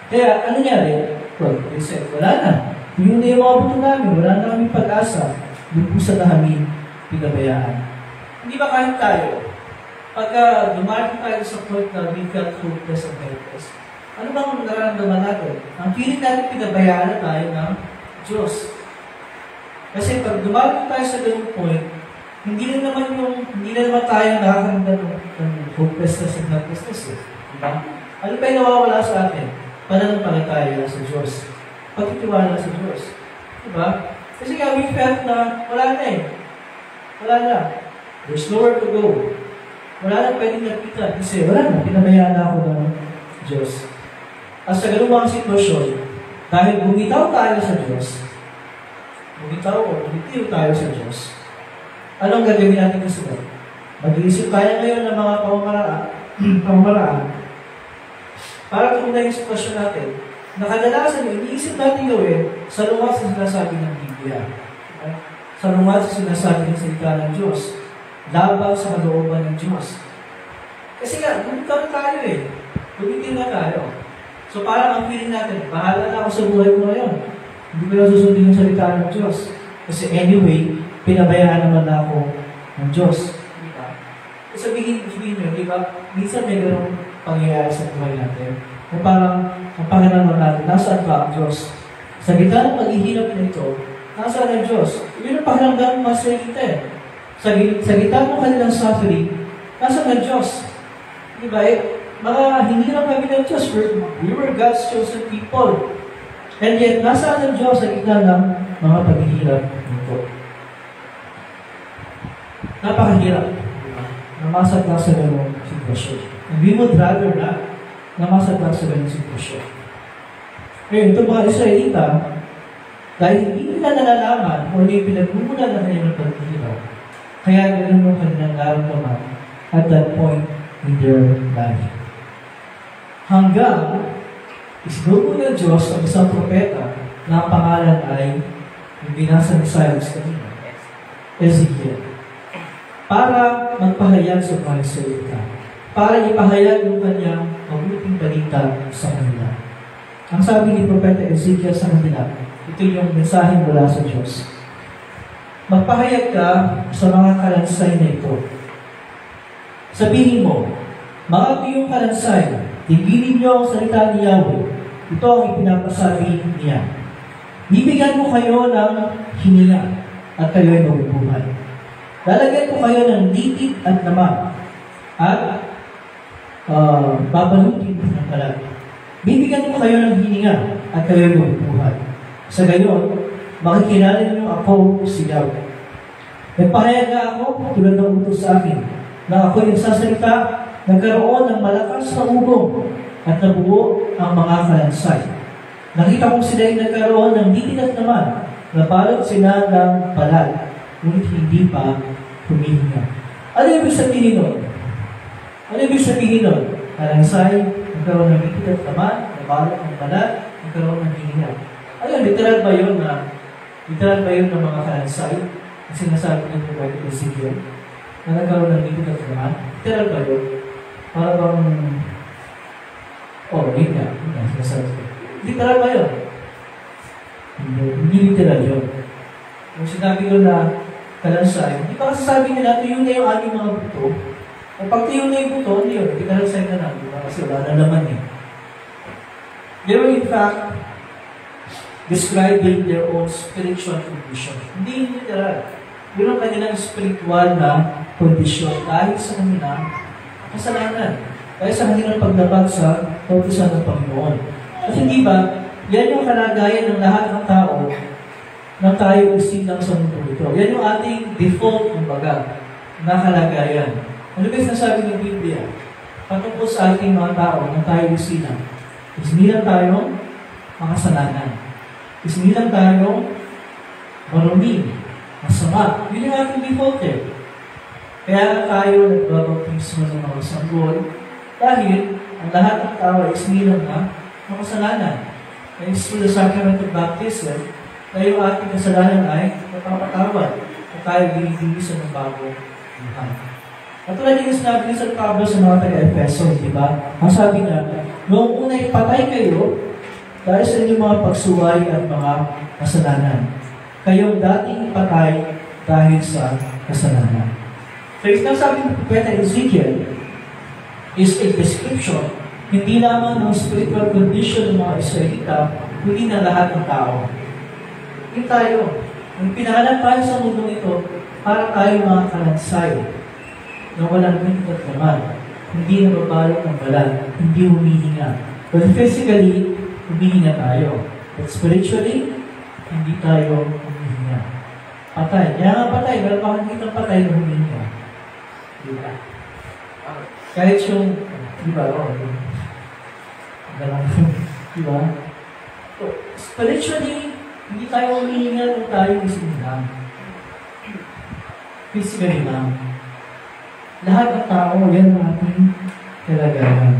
Kaya, ano nangyari? Well, they said, wala na. Yung na yung mga buto namin, wala na kami pag-asa. Lupusan na kami pinabayaan. Hindi ba kahit tayo? Pagka dumating tayo sa point na we felt hopeless and helpless, ano bang nararamdaman natin? Ang feeling natin pinabayaan na tayo ng Diyos. Kasi pag dumating tayo sa ganung point, hindi na naman tayo nakakaramdam ng hopelessness and helplessness. Diba? Ano ba yung nawawala sa atin? Pananampalataya sa Diyos. Pagtitiwala sa Diyos. Diba? Kasi nga, we felt na wala na eh. Wala na. There's nowhere to go. Wala na pwedeng nakita. Kasi wala na. Pinabayaan na ako ng Diyos. At sa ganung mga sitwasyon, dahil bumitaw tayo sa Diyos, bumitiw tayo sa Diyos, anong gagawin natin kasunod? Mag-iisip tayo ngayon ng mga pamamaraan para tunay yung sitwasyon natin na kadalasan yung iniisip natin gawin sa lungat sa sinasabi ng Biblia. Okay? Sa lungat sa sinasabi ng salita ng Diyos. Labang sa kalooban ng Diyos. Kasi nga, bumitaw tayo eh. Bumitiw na tayo. So parang ang feeling natin, bahala na ako sa buhay ko ngayon. Hindi ko na susundin yung salita ng Diyos. Kasi anyway, pinabayaan naman na ako ng Diyos. Diba? Sabihin nyo, diba? Minsan may ganong pangyayari sa buhay natin. Kung parang ang Panginoon natin, nasaan ba ang Diyos? Sa gitna ng paghihirap na ito, nasaan ang Diyos? Yun ang pakiramdam ng mga salita eh. Sa gitna ng kanilang suffering, nasaan ang Diyos? Diba? Mga hinirap kami ng Diyos. We were God's chosen people. And yet, nasaan ang Diyos sa gitna ng mga paghihirap nito? Napakahirap. Namasadla sa ganong sitwasyon. And we would rather not namasadla sa ganong sitwasyon. Ngayon, itong mga Israelita, dahil hindi nila nalalaman o hindi pinagmumula na kanilang paghihirap, kaya ganun yung kanilang naramdaman at that point in their life. Hanggang isinugo ng Diyos ang isang propeta na ang pangalan ay yung binasa ni Cyrus kanina, Ezekiel. Para magpahayag sa mga Israelita. Para ipahayag yung kanyang mabuting balita sa kanila. Ang sabi ni Propeta Ezekiel sa kanila, ito yung mensahe mula sa Diyos. Magpahayag ka sa mga kalansay na ito. Sabihin mo, mga biyong kalansay, tigilin niyo ang salita ni Yahweh. Ito ang ipinapasabi niya. Bibigyan mo kayo ng hininga. at kayo ay mabubuhay. Lalagyan ko kayo ng litid at lamang at babalutin ng kalat. Bibigyan ko kayo ng hininga at kayo ay mabubuhay. Sa gayon, makikilala niyo ako sigaw. Nagpahayag na ako tulad ng utos sa akin na ako'y nagsasalita, nagkaroon ng malakas na ugong at nabuo ang mga kalansay. Nakita kong sila ay nagkaroon ng litid at naman, nabalot sila ng balat, ngunit hindi pa humihinga. Ano ibig sabihin nun? Ano ibig sabihin nun? Kalansay, nagkaroon ng litid at naman, nabalot ng balat, nagkaroon ng hihinga. Ano, literal ba yun ng mga kalansay? Kasi nasabi ng Prophet Ezekiel na nagkaroon ng litid at naman. Literal ba yun? Para bang yun nga, sinasabi ko. Literal ba yun? Hindi literal yun. Kung sinabi ko na kalansay, hindi pa kasasabi nila, tuyo na yung aming mga buto. Kapag tuyo na yung buto, hindi yun, hindi kalansay na lang, diba? Kasi wala na naman eh. They were in fact describing their own spiritual condition. Hindi literal. Yun ang kanilang spiritual na kondisyon dahil sa kanilang kasalanan. Dahil sa kanilang paglabag sa kautusan ng Panginoon. At hindi ba, yan yung kalagayan ng lahat ng tao na tayo isilang sa mundo ito. Yan yung ating default, kumbaga, na kalagayan. Ano ba yung nasabi ng Biblia? Patungkol sa ating mga tao na tayo isilang. Isinilang tayong makasalanan. Isinilang tayong marumi, masama. Yun yung ating default eh. Kaya tayo nagbabautismo ng mga sanggol dahil ang lahat ng tao ay isinilang na makasalanan. Kaya through the sacrament of baptism, na yung ating kasalanan ay napapatawad at tayo binibinisan ng bagong buhay. At tulad yung sinabi ni San Pablo sa mga taga-Efeso, di ba? Ang sabi niya, noong una ipatay kayo dahil sa inyong mga pagsuway at mga kasalanan. Kayong dating ipatay dahil sa kasalanan. So, yung sabi ng Propeta Ezekiel is a description hindi lamang ng spiritual condition ng mga Israelita, kundi ng lahat ng tao. Hindi tayo. Ang pinangalan tayo sa mundo ito, para tayo mga kalansay na walang litid at naman, hindi nababalot ng balat, hindi humihinga. But physically, humihinga tayo. But spiritually, hindi tayo humihinga. Patay. Kaya nga patay, pero bakit kitang patay na humihinga? Diba? Kahit yung, diba, diba? So, spiritually, hindi tayo humihinga kung tayo isinilang. Physically lang. Lahat ng tao, yan ang ating kalagayan.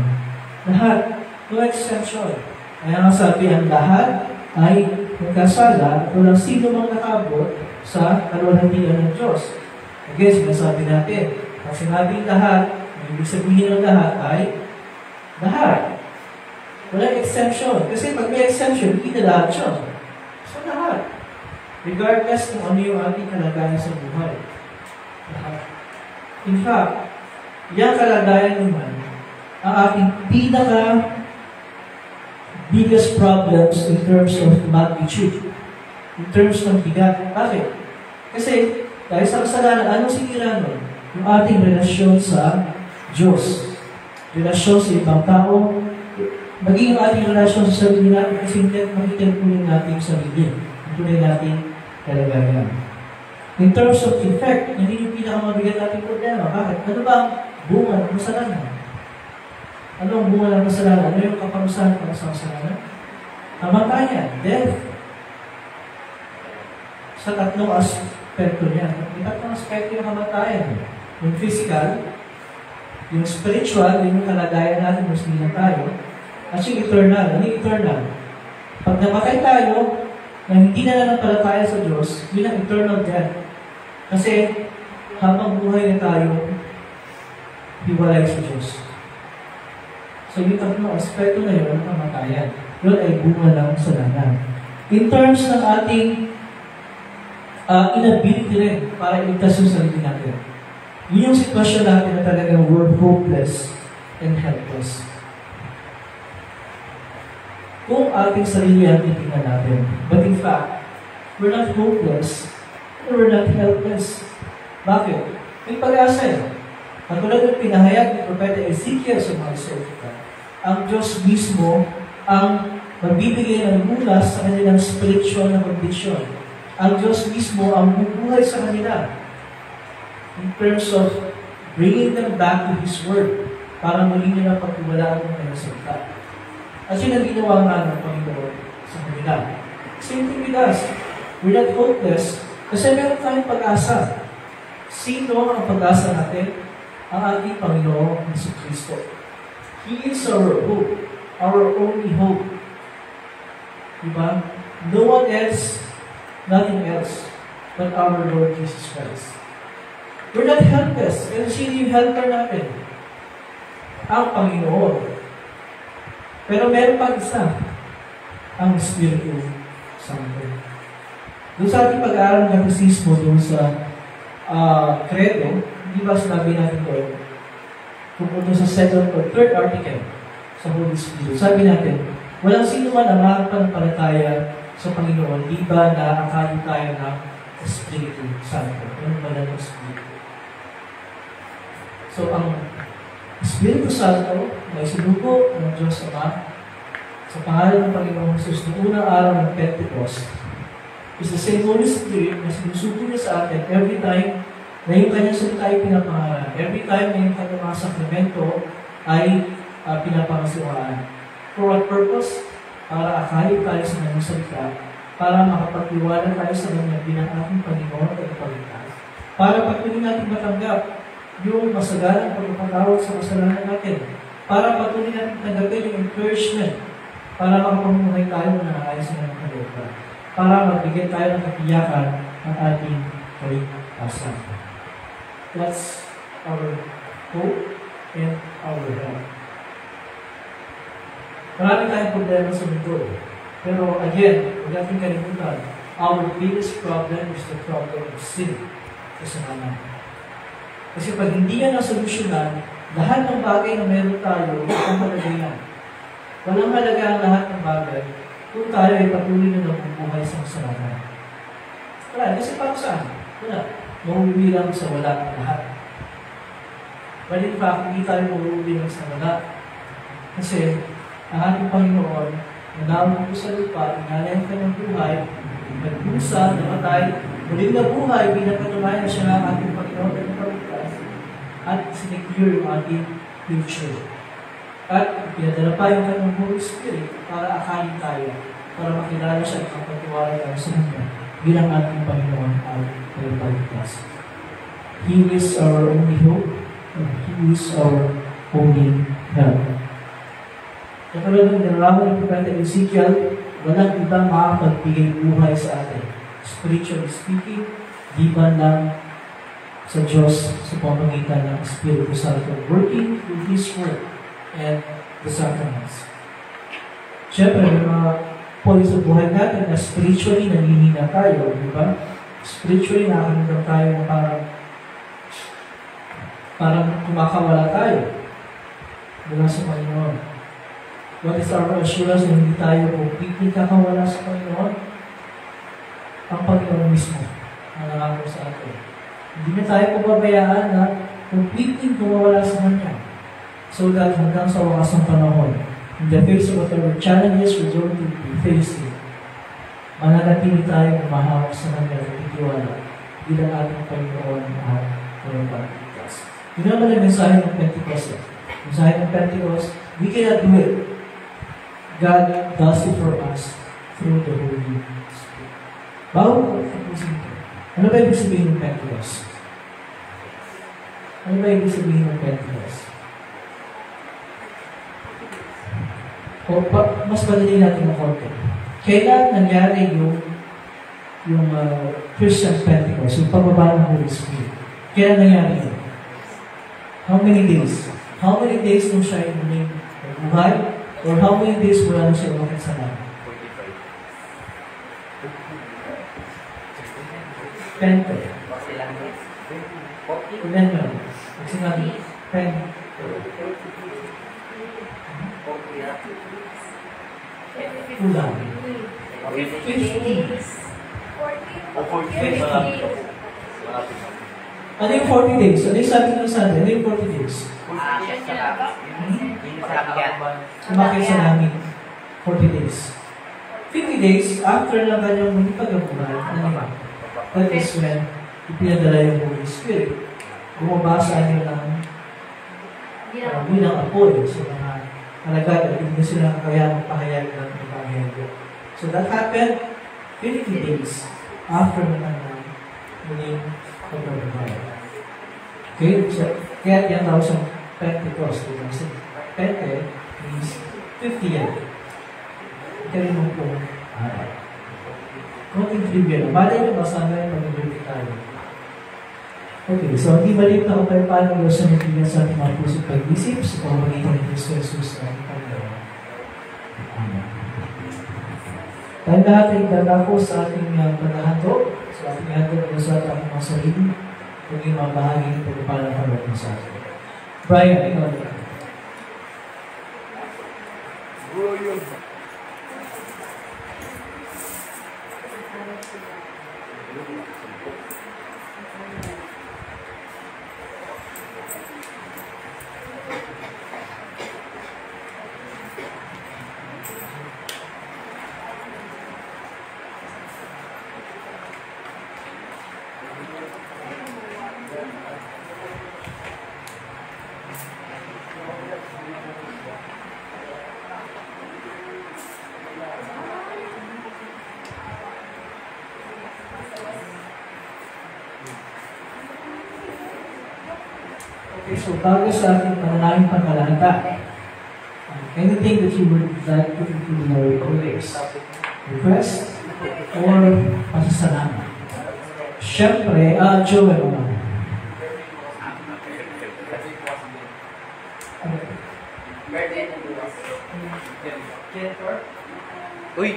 Lahat, no exception. Kaya nga sabi, ang lahat ay nagkasala at walang sino mang nakabot sa kalwalhatian ng Diyos. Again, sinasabi natin, pag sinabing lahat, ibig sabihin ng lahat ay lahat. Walang exception. Kasi pag may exception, hindi na lahat siya. So lahat. Regardless kung ano yung ating kalagayan sa buhay. Lahat. In fact, yung kalagayan naman, ang ating biggest problems in terms of magnitude. In terms ng bigat. Bakit? Kasi, dahil sa kasalanan, anong sinira nun? Yung ating relasyon sa Diyos. Relasyon sa ibang tao, maging yung ating relasyon sa sarili natin kasi makikilpunin natin sa sarili. Tunay natin kalagayan. In terms of effect, hindi yung pinakamabigat natin problema. Bakit? Ano ba ang bunga ng kasalanan? Ano ang bunga ng kasalanan? Ano yung kaparusahan ng kasalanan? Kamatayan, death. Sa tatlong aspekto niya. Yung tatlong aspekto yung kamatayan. Yung physical, yung spiritual, yung kalagayan natin, mas nilang tayo, at yung eternal. Ano yung eternal? Pag namatay tayo, na hindi na nanampalataya sa Diyos, yun ang eternal death. Kasi, habang buhay na tayo, hiwalay sa Diyos. So, yung tatlong aspekto na yun, ang kamatayan. Yun ay bunga ng kasalanan. In terms ng ating inability rin para iligtas yung sarili natin. Yun yung sitwasyon natin na talagang we're hopeless and helpless. Kung ating sarili ang titingnan natin. But in fact, we're not hopeless we're not helpless. Bakit? May pag-asa eh. Katulad ng pinahayag ni Propeta Ezekiel sa mga Israelita, ang Diyos mismo ang magbibigay ng bulas sa kanilang spiritual na kondisyon. Ang Diyos mismo ang bubuhay sa kanila in terms of bringing them back to His Word para muli nila pagkuwalaan ng kanyang salita. At yun ang ginawa nga ng Panginoon sa kanila. Same thing with us. We're not hopeless kasi meron tayong pag-asa. Sino ang pag-asa natin? Ang ating Panginoon Jesucristo. He is our hope, our only hope. Diba? No one else, nothing else, but our Lord Jesus Christ. We're not helpless. Kasi sino yung helper natin? Ang Panginoon. Pero meron pa isa, ang Espiritu Santo. Doon sa ating pag-aaral ng Katekismo, doon sa Credo, di ba sinabi natin doon, tungkol sa second or third article sa Holy Spirit, sabi natin, walang sino man ang makapanampalataya sa Panginoon, di ba na akayin tayo ng Espiritu Santo, ng banal na Espiritu. So, ang Espiritu Santo na isinugo ng Diyos Ama sa pangalan ng Panginoong Jesus noong unang araw ng Pentecost is the same Holy Spirit na sinusugo niya sa atin every time na yung kanyang salita ay pinapangalan. Every time na yung kanyang mga sakramento ay pinapangasiwaan. For what purpose? Para akayin tayo sa kanyang salita, para makapagtiwala tayo sa kanya bilang ating Panginoon at Panginoon. Para patuloy natin matanggap yung masagalang pagpapatawad sa kasalanan natin. Para patuloy natin tanggapin yung encouragement para makapamuhay tayo na naayos na ng kalooban. Para magbigay tayo ng katiyakan ng ating kaligtasan. That's our hope and our help. Marami tayong problema sa mundo. Pero again, huwag natin kalimutan, our biggest problem is the problem of sin. Kasalanan. Kasi pag hindi yan ang solusyonan, lahat ng bagay na meron tayo, ang halaga yan. Walang halaga ang lahat ng bagay kung tayo ay patuloy na nabubuhay sa kasalanan. Wala, kasi para saan? Wala. Mahubilang sa wala ang lahat. But in fact, hindi tayo mahubilang sa wala. Kasi ang ating Panginoon, na naunang po sa lupa, inalay ang kanyang buhay, nagpusa, namatay, muling nabuhay, pinapatunayan na siya ng ating Panginoon at Panginoon, at sinecure yung ating future. At pinadala pa yung kanyang Holy Spirit para akayin tayo, para makilala siya at kapatiwala tayo sa Kanya bilang ating Panginoon at Pagpaligtas. He is our only hope and He is our only help. Katulad ng nilalaman ng Propeta Ezekiel, walang ibang makakapagbigay buhay sa atin. Spiritually speaking, di ba lang sa Diyos sa pamamagitan ng Espiritu Santo working through His Word and the sacraments. Siyempre, may mga points sa buhay natin na spiritually nanghihina tayo, di ba? Spiritually nakakamdam tayo na parang kumakawala tayo mula sa Panginoon. What is our assurance na hindi tayo completely kakawala sa Panginoon? Ang Panginoon mismo ang nangako sa atin. Hindi na tayo pababayaan na completely kumawala sa Kanya. So that hanggang sa wakas ng panahon, in the face of whatever challenges we're going to be facing, mananatili tayo umahawak sa Kanya at itiwala bilang ating Panginoon at Panginoon. Yun naman ang mensahe ng Pentecost. Mensahe ng Pentecost, we cannot do it. God does it for us through the Holy Spirit. Bago ko tapusin ito, ano ba ibig sabihin ng Pentecost? Ano ba ibig sabihin ng Pentecost? O mas madali natin makonte. Kailan nangyari yung Christian Pentecost, yung pagbaba ng Holy Spirit? Kailan nangyari yun? How many days? How many days nung siya yung buhay? Or how many days wala na siya umakit sa langit? 10. Ilan yun? Kasi nabi, 10. 50. O 40 days, malapit. Ano yung 40 days? Ano yung sabi ng Sunday? Ano yung 40 days? Umakit sa langit. 40 days. 50 days after ng kanyang muli pag-abuhay, ano ba? That is when ipinadala yung Holy Spirit. Bumabasa niyo ng bilang apoy sa mga alagad at hindi sila kaya magpahayag ng Ebanghelyo. So that happened 50 days after ng kanyang muling pag-abuhay. Okay? So, kaya yan daw sa Pentecost. Kasi Pente means 50 years. Kaya mo po araw. Konting trivia. Malay nyo ba sana yung pag-ibig tayo? Okay, so hindi maliit na kung paano Diyos na nagbigan sa ating mga puso't pag-isip sa pamamagitan ni Cristo Jesus na ating Panginoon. Amen. Tayo lahat ay dadako sa ating paghahandog, sa ating handog na sa ating mga sarili, maging mga bahagi ng pagpapalang pagdating sa atin. Brian, ikaw na. Okay, so bago sa ating panalangin pangkalahatan, anything that you would like to include in our prayers, request, or pasasalamat. Siyempre, Joel naman. Uy,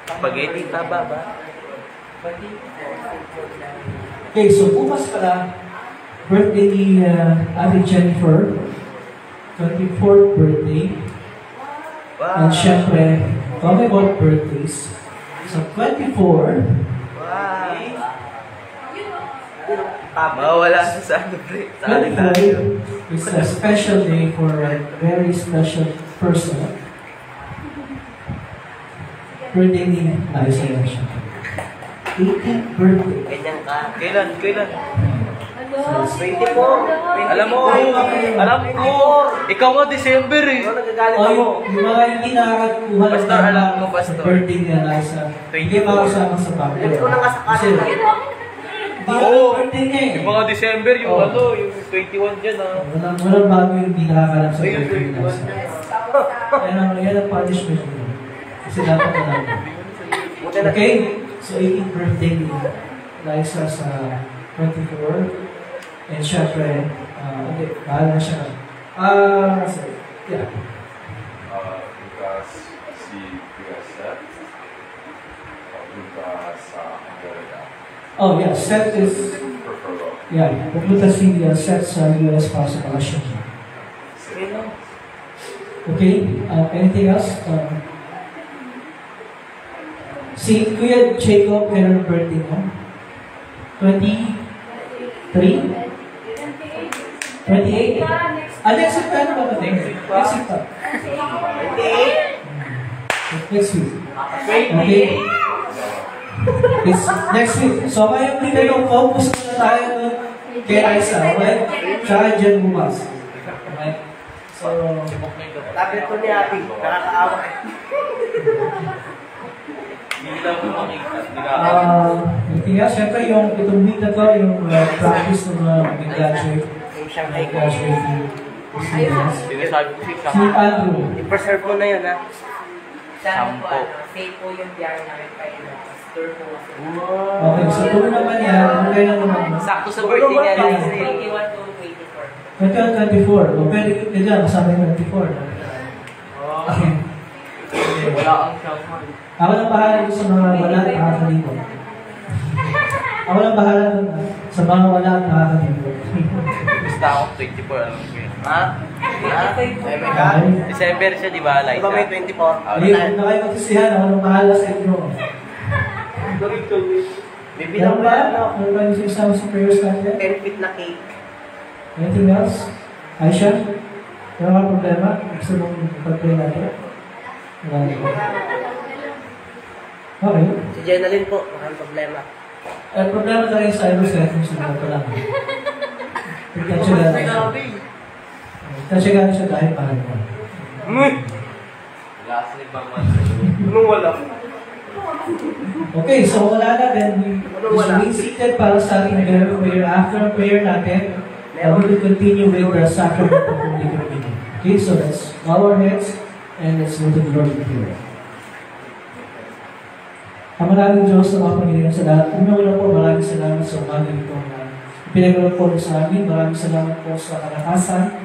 spaghetti taba ba? Okay, so bukas pala, birthday ni Ate Jennifer, 24th birthday. Wow. And syempre, talking about birthdays, so 24, Wow. Mawala sa ano, pre. Sa alindario. 24 is a special day for a very special person. Birthday ni Liza yan siya. 18th birthday. Ganyan ka. Kailan? 24. Alam mo, ikaw nga December eh. Yung mga hindi nakakakuha Pastor, alam mo, Pastor. birthday ni Liza, hindi makasama sa birthday. Kasi, Oo. birthday niya eh. Yung mga December, yung Oo. ano, yung 21 dyan ah. Walang bago yung hindi nakakalam sa Ayun, birthday ni 21 Liza. dyan. Yan ang punishment niya. Kasi dapat alam mo. Okay? So, 18th birthday ni Liza sa 24. And syempre, okay, bahala na siya. Sorry. Yeah. Bukas si Kuya Seth. Bukas sa Amerika. Oh, yeah. Seth is, Prefer yeah, pupunta si Seth sa US para sa bakasyon niya. Okay? Anything else? Si Kuya Jacob, kailan birthday mo? 23? 28? Next week pa ano ba? Next week pa. Next week. Okay? It's next week. So, kaya hindi kayo focus na tayo doon kay Raisa, okay? Tsaka dyan bumas. Okay? So, Sabi ito ni Ate, nakakaawa. Hindi lang mo makikita. anything else? Siyempre, itong week na to, yung practice ng mga mag-graduate. Graduating students. Sinasabi ko si Si Andrew. I-preserve mo na yun ha. Sampo. Safe po yung biyahe namin kayo. Tour po. Okay, so tuloy naman yan. Okay lang naman. Sakto sa birthday niya lang. 21 to 24. 21, 24. O pwede ka dyan, kasama yung 24. Okay. Wala kang siyang. Ako lang bahala doon sa mga wala at nakakalimot. Ako lang bahala doon sa mga wala at nakakalimot. Basta ako 24, alam ko yun. Ha? Okay. December siya, di ba? Liza? Di ba may 24? Hindi, kung na kayo magsisihan, ako lang bahala sa inyo. Bibilang Meron mo ba? yan, no? Meron ba yung isasama sa prayers natin? 10 feet na cake. Anything else? Aisha? Wala ka problema? Gusto mong pag-pray natin? Wala na. Okay. Si Jenalyn po, walang problema. Problema tayo sa Cyrus kaya kung sino pa lang. Tatsagaan siya dahil mahal mo. Last ni Bang Man. Anong wala? Okay, so wala na then we remain seated para sa ating prayer. After ang prayer natin, we will continue with the sacrament of Holy Communion. Okay, so let's bow our heads and let's go to the Lord in prayer. Ang maraming Diyos sa mga Panginoon sa lahat. Una-una po, maraming salamat sa umaga ito na pinagawa po sa amin. Maraming salamat po sa kalakasan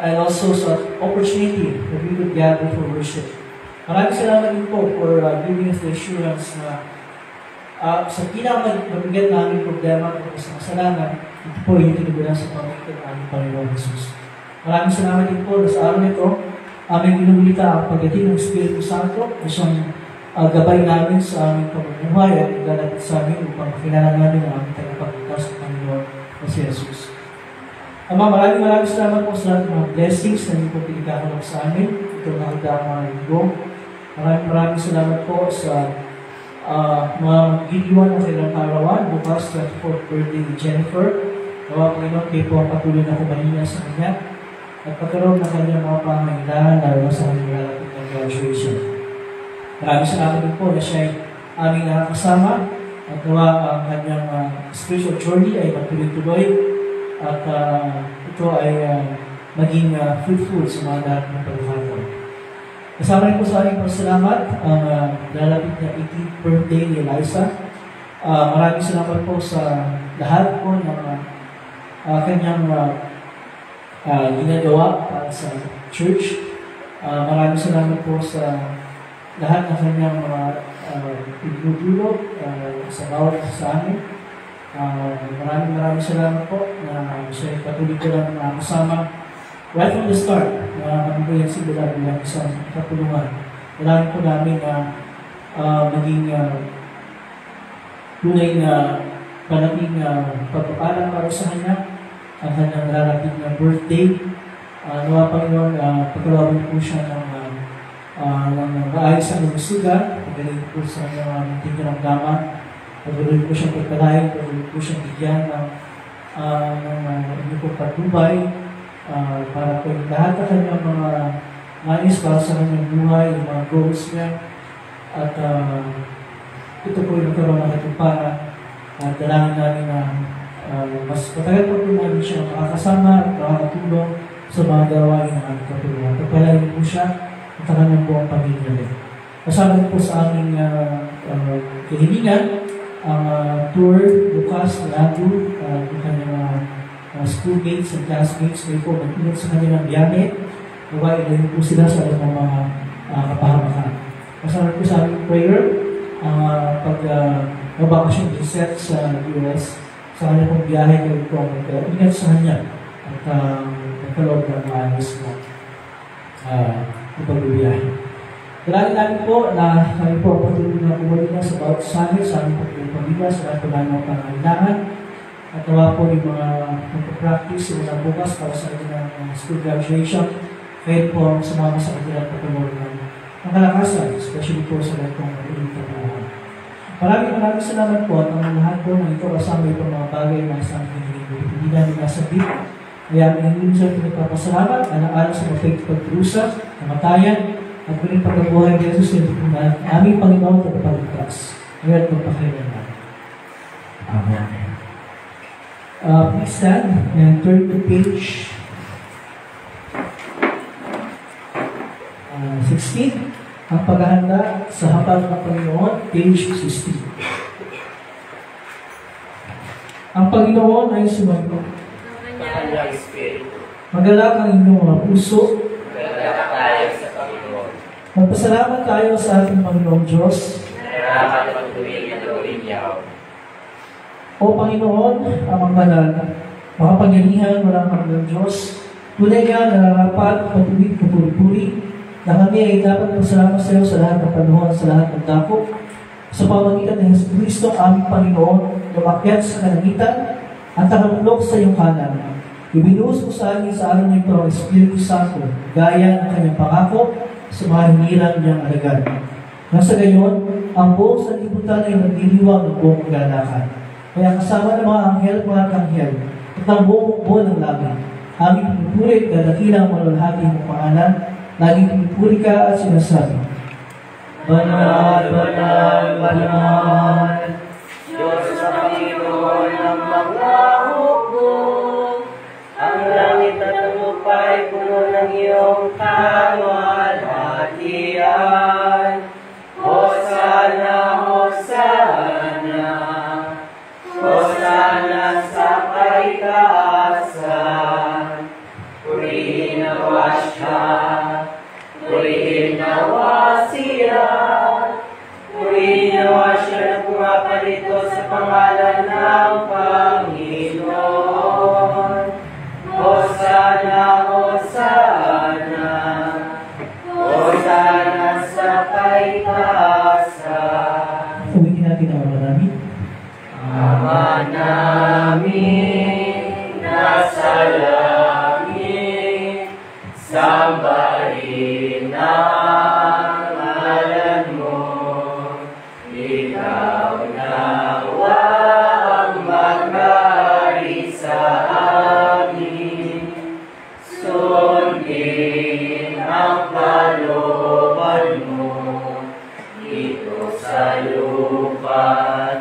and also sa opportunity that we could gather for worship. Maraming salamat din po for giving us the assurance na sa pinakamabigat namin problema at sa kasalanan, ito po yung tinugulan sa pamamagitan ng aming Panginoon Jesus. Maraming salamat din po na sa araw nito, aming inumulita ang pagdating ng Espiritu Santo na siyang gabay namin sa aming pamumuhay at ilalapit sa amin upang makilala namin ang aming tagapagligtas ng Panginoon na si Jesus. Ama, maraming salamat po sa lahat ng mga blessings na hindi po pinagkakalap sa amin. Ito na hagdaang mga linggo. Maraming salamat po sa mga mag-iwan ng kailang karawan. Bukas, 24th birthday ni Jennifer. Nawa Panginoon, kayo po ang patuloy na kumalina sa kanya at pagkaroon ng kanyang mga pangangailangan lalo sa kanyang lalapit ng graduation. Maraming salamat din po na siya ay aming nakakasama at nawa ang kanyang spiritual journey ay magtuloy-tuloy at ito ay maging fruitful sa mga lahat ng pagkakataon. Kasama rin po sa aming pasalamat ang lalapit na 18th birthday ni Eliza. Maraming salamat po sa lahat po ng kanyang ginagawa para sa church. Maraming salamat po sa lahat ng kanyang mga pinutulog sa bawat isa sa amin. Maraming salamat po na siya patuloy ko lang kasama right from the start na kami po yung simula bilang isang katulungan. Kailangan po namin na maging tunay na panating pagpapalang para sa kanya ang kanyang narapit na birthday. Nawa Panginoon, pagkalawan po siya ng maayos ang lusugan, pagaling po sa kanyang tingkaramdaman, pagkalawan po siyang pagkalain, pagkalawan po siyang bigyan ng hindi po patubay, para po lahat ng kanyang mga nais para sa kanyang buhay, yung mga goals niya, at ito po yung nagkaroon ng katuparan at dalangin namin na mas matagal po namin siya makakasama at makakatulong sa mga gawain ng aming katulungan. Pagpalain po siya at ang kanyang buong pamilya rin. Kasama po sa aming kahilingan ang tour bukas na Lago, yung kanyang schoolmates and classmates may po mag-ingat sa kanilang biyahe. Nawa, ilayin po sila sa mga kapahamakan. Kasama po sa aming prayer, pag mabakasyon reset sa US, sa kanyang pong biyahe kayo po mag-ingat sa kanya at magkaloob ng maayos na ipagbibiyahe. Kailangan namin po na kami po patuloy na kumuli na sa bawat samin, sa aming pagpapamilya, sa lahat po namin ang pangailangan. At nawa po yung mga magpapractice yung mga bukas para sa kanilang school graduation. Kahit po ang sumama sa kanilang patuloy ng kalakasan, especially po sa lahat pong ulit na panahon. Maraming salamat po at ang lahat po ng ito kasama itong mga bagay na sa aming hindi namin nasabit. Kaya hindi sa pinagpapasalamat, alang-alang sa mapagit pagdurusa, namatayan, at muling pagkabuhay ni Jesus na aming Panginoon at pagligtas. Ngayon at magpakailan natin. Amen. Please stand and turn to page 16. Ang paghahanda sa hapag ng Panginoon, page 16. Ang Panginoon ay sumagot. Kanyang Espiritu. Magalak ang inyong mga puso. Magalak tayo sa Panginoon. Magpasalamat tayo sa ating Panginoong Diyos. Nararapat pagtuwid na gawin niya. O Panginoon, amang banal, makapangyarihan walang hanggang Diyos, tunay nga nararapat patuwid kapuri-puri, na kami ay dapat pasalamat sa iyo sa lahat ng panahon, sa lahat ng dako, sa pamamagitan ng Hesus Kristo aming Panginoon, lumakyat sa kalangitan at nakamuklok sa iyong kanan. Ibinuhos mo sa amin sa araw ng ito ang Espiritu Santo, gaya ng kanyang pangako sa mga hinirang niyang alagad. Nasa gayon, ang buong sanlibutan ay nagdiliwang ng buong kaganakan. Kaya kasama ng mga anghel, mga kanghel, at ang buong buo ng langit, aming pinupuri at dadakilang malulhati mong pangalan, laging pinupuri ka at sinasabi, Banal, banal, banal, Diyos sa Panginoon ng mga hukbo. Ang langit at ang lupa'y puno ng iyong kaluwalhatian. Hosana, Hosana, Hosana sa kaitaasan. Purihin nawa siya, purihin nawa siya, purihin nawa siya na pumapalito sa pangalan ng Panginoon. Hosana, Hosana, Hosana sa kaitaasan. Uwitin natin ang mga namin. Ama namin nasa langit, sambahin ang ngalan mo. Ikaw nawa ang maghari sa amin. Sundin ang kalooban mo dito sa lupa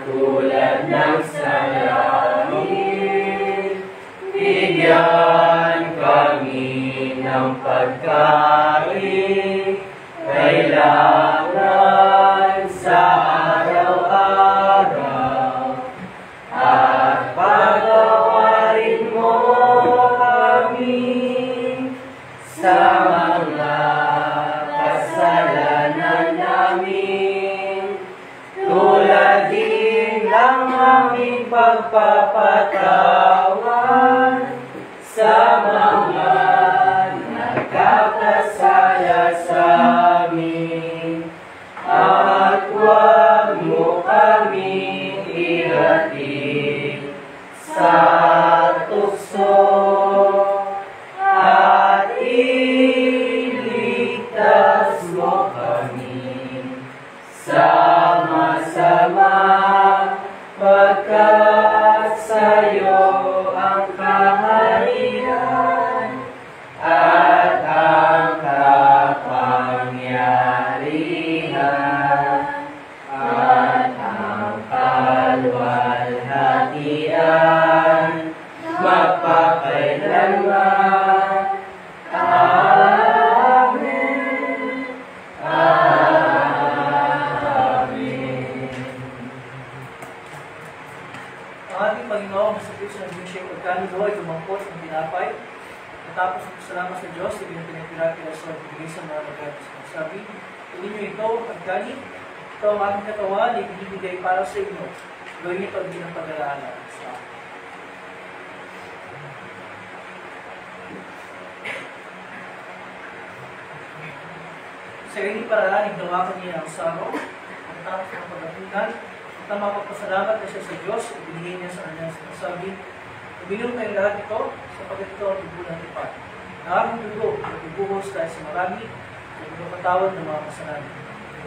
tulad ng sa langit. Bigyan kami ng pagkain kailangan sa araw-araw, at patawarin mo kami sa mga kasalanan namin, tulad din ng aming pagpapatawan sa mga nagkakasala sa amin. At huwag mo kami ihatid sa tukso, at iligtas mo kami sa masama, pagkat sa'yo ang kaharian at ang kapangyarihan at ang kaluwalhatian magpakailanman. Amen. Amen. Ang ating Panginoon sa Kristo na siya pagkanulo ay tumangkot ng tinapay. Matapos ang salamat sa Diyos, ibig na pinagpirapira sa bigay sa mga nagatos. Sabi, tuloy niyo ito, pagkani, ito ang aking katawan, ibinibigay para sa inyo. Gawin niyo ito ang ginang pag-alala sa akin. Sa ganyan paraan, ignawakan niya ang saro, at tapos ng pagkapungan, at ang mapagpasalamat na siya sa Diyos, ibinigay niya sa kanya sa sabi, uminom kayong lahat ito, sapagkat ito ang dugo ng tipan. Ang aking dugo, nagbubuhos dahil sa marami, at magpapatawad ng mga kasalanan.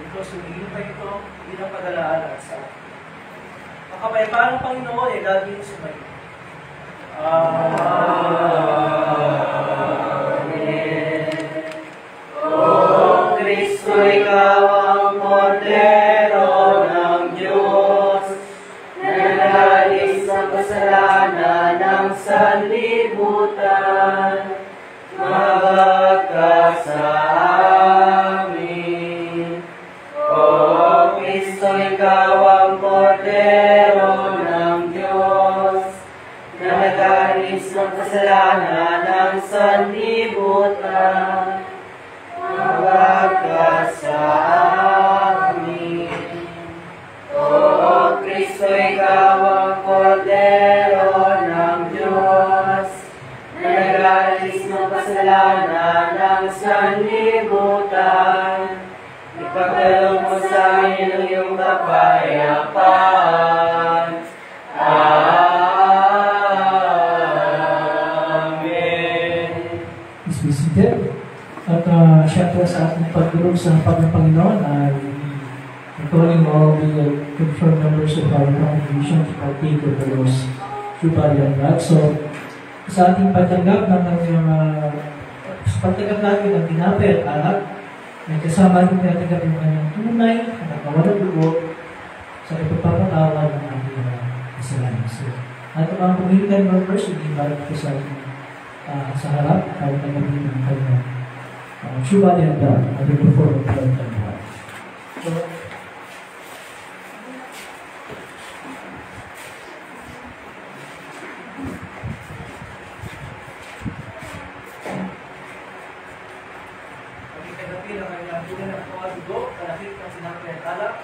Ito, uminom kayo ito, bilang pag-alaala sa akin. Ang kapayapaan ng Panginoon ay lagi sumayo. O Kristo, ikaw ang Kordero ng Diyos, na nalalis ang kasalanan ng sanlibutan. Magka sa amin. O Kristo, ikaw ang Kordero ng Diyos, na nalalis ang kasalanan ng sanlibutan. Magka sa amin. O Kristo, ikaw ang Kordero ng Diyos, na nagalis ng kasalanan ng sanlibutan. Ipagkaloob mo sa amin ang iyong kapal seated. At syempre sa ating pagdulog sa hapag ng Panginoon ay calling all the confirmed members of our congregation to partake of the Lord's true body and blood. So, sa ating pagtanggap ng pagtanggap natin ng tinapay at alak, may kasama rin pinatanggap yung kanyang tunay na nakawalang dugo sa ipagpapatawad ng ating kasalanan. So, at ang mga community members, hindi balik ko sa harap, ay tanggapin ng kanyang true body and blood at the perform of blood and blood. So, ang kanyang tunay na kawalang dugo, kalakit ng sinapay at alak,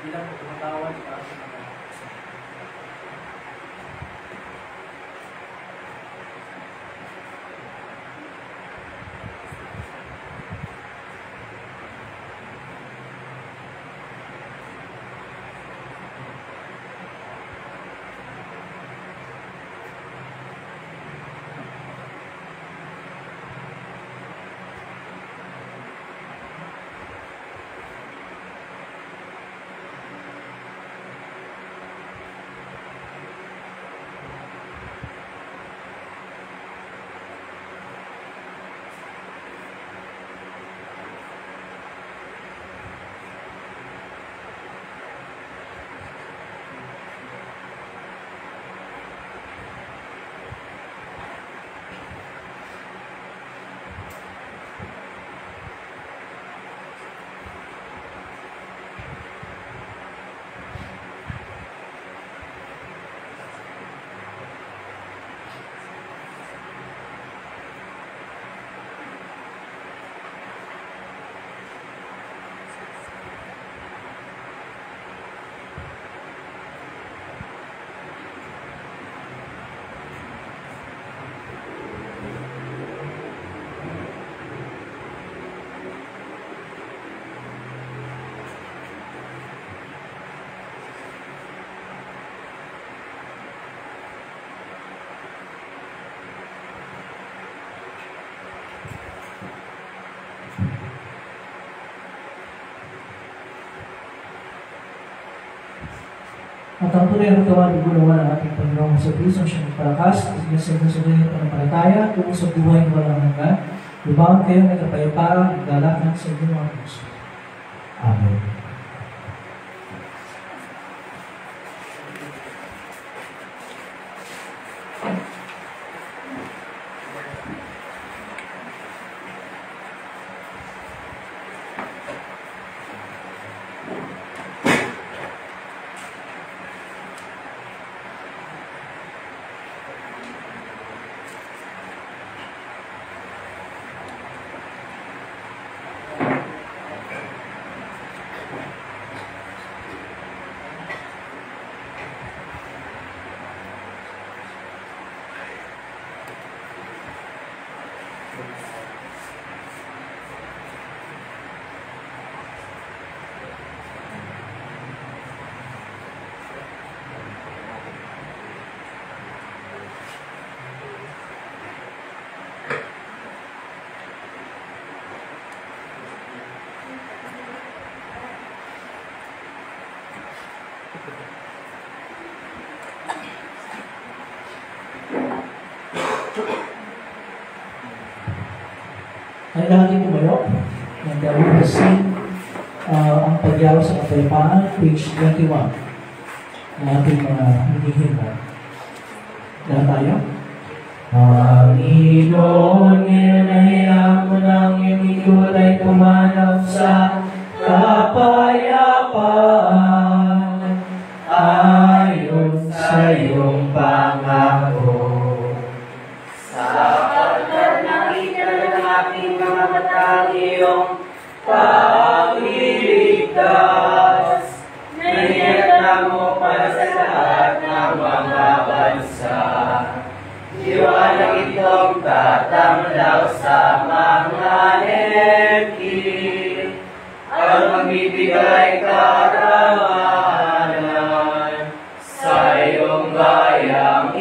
bilang pagpapatawad para sa mga at ang tunay ang katawan ng gulawan ng ating Panginoong sa Kristo siyang palakas, isinasagda sa ganyan panampalataya, tungo sa buhay ng walang hanggan, lumawan kayo ng kapayapaan at galakan sa inyong mga puso. Amen. Ay natin tumayo ng David Sin ang pagyaw sa kapayapaan, page 21 ng ating mga hinihinga. Lahat tayo? Panginoon, hinahayaan mo ng iyong itulay tumanaw sa kapayapaan ayon sa iyong pangako. Ang iyong pagliligtas, nangyayari mo para sa lahat ng mga bansa. Liwanag itong tatamlaw sa mga hekil, ang magbibigay karangalan sa iyong bayang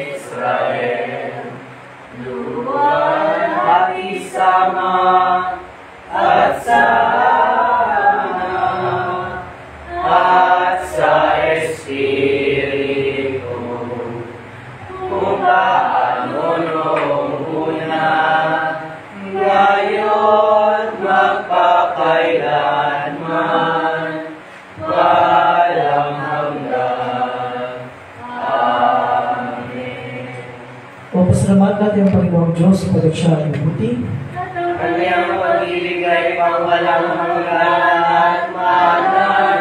Israel. Luwa sinampaan mo noong una, ngayon magpakailanman, walang hanggan. Amen. O pasalamat natin ang Panginoong Diyos sapagkat siya ay mabuti. Kanyang pag-ibig ay pangwalang hanggan at mananatili.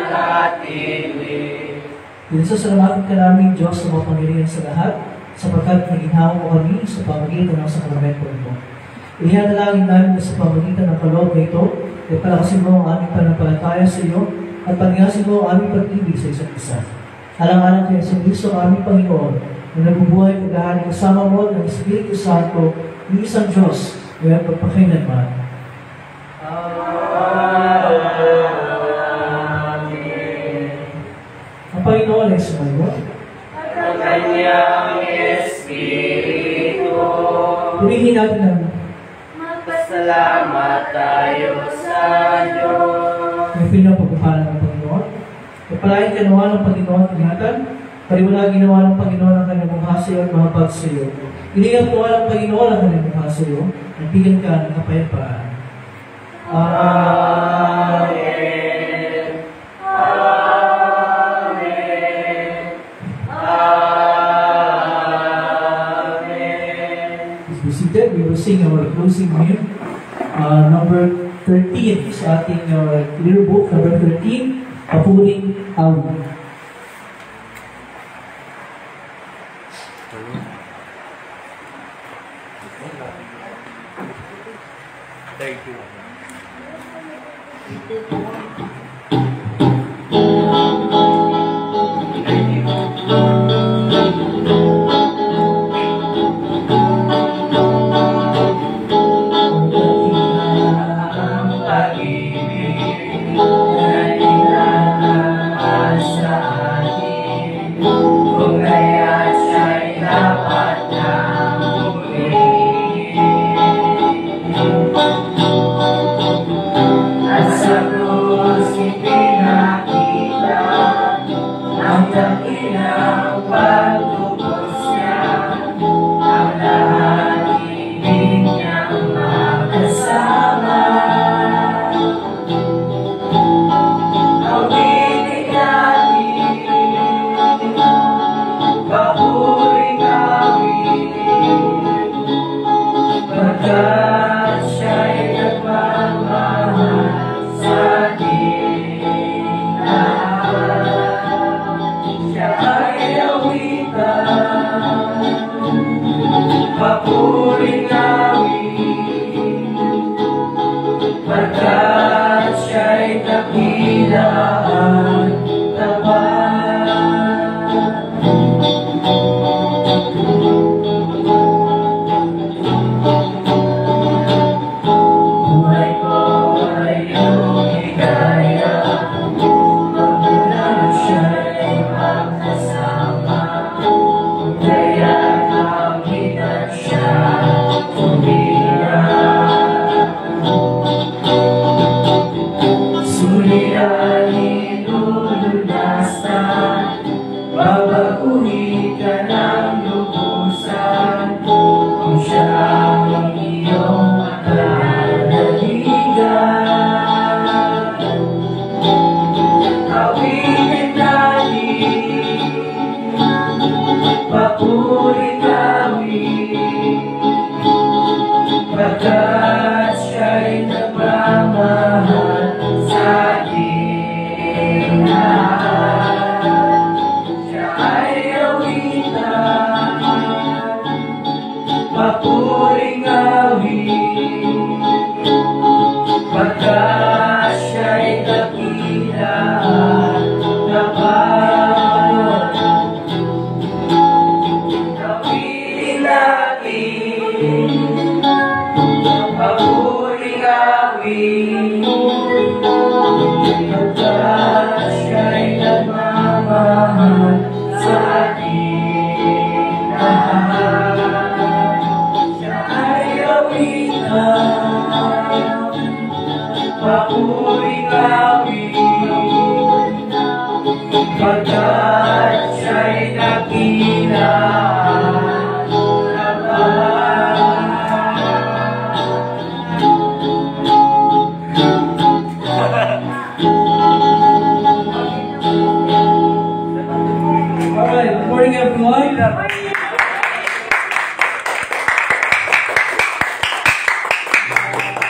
Sasalamatan ka namin, Diyos, sa mapangyarihan sa lahat, sapagkat naginhawa mo kami sa pamagitan ng sakramento mo. Ihanalangin namin na sa pamagitan ng kaloob na ito, ay palakasin mo ang aming panampalataya sa iyo at pagyasin mo ang aming pag-ibig sa isa't isa. Alang-alang kay sa Kristo ang aming Panginoon, na nabubuhay pagdahali kasama mo ng Espiritu Santo, ng isang Diyos, ngayon pagpakailanman. Ang Panginoon ay sumayo. Ang kanyang Espiritu. Purihin natin ang magpasalamat tayo sa Diyos. may pinapagpapalan ng Panginoon. Kapalain ka nawa ng Panginoon ang ingatan, paliwala ginawa ng Panginoon ang kanyang mukha sa iyo at mahapag sa iyo. Inigang tuwa ng Panginoon ang kanyang mukha sa iyo, at bigyan ka ng kapayapaan. Amen. Amen. Amen. Please be seated. We will sing our closing hymn, number 13 sa ating clear book, number 13, Papuling Awit. Pagkat siya'y dakila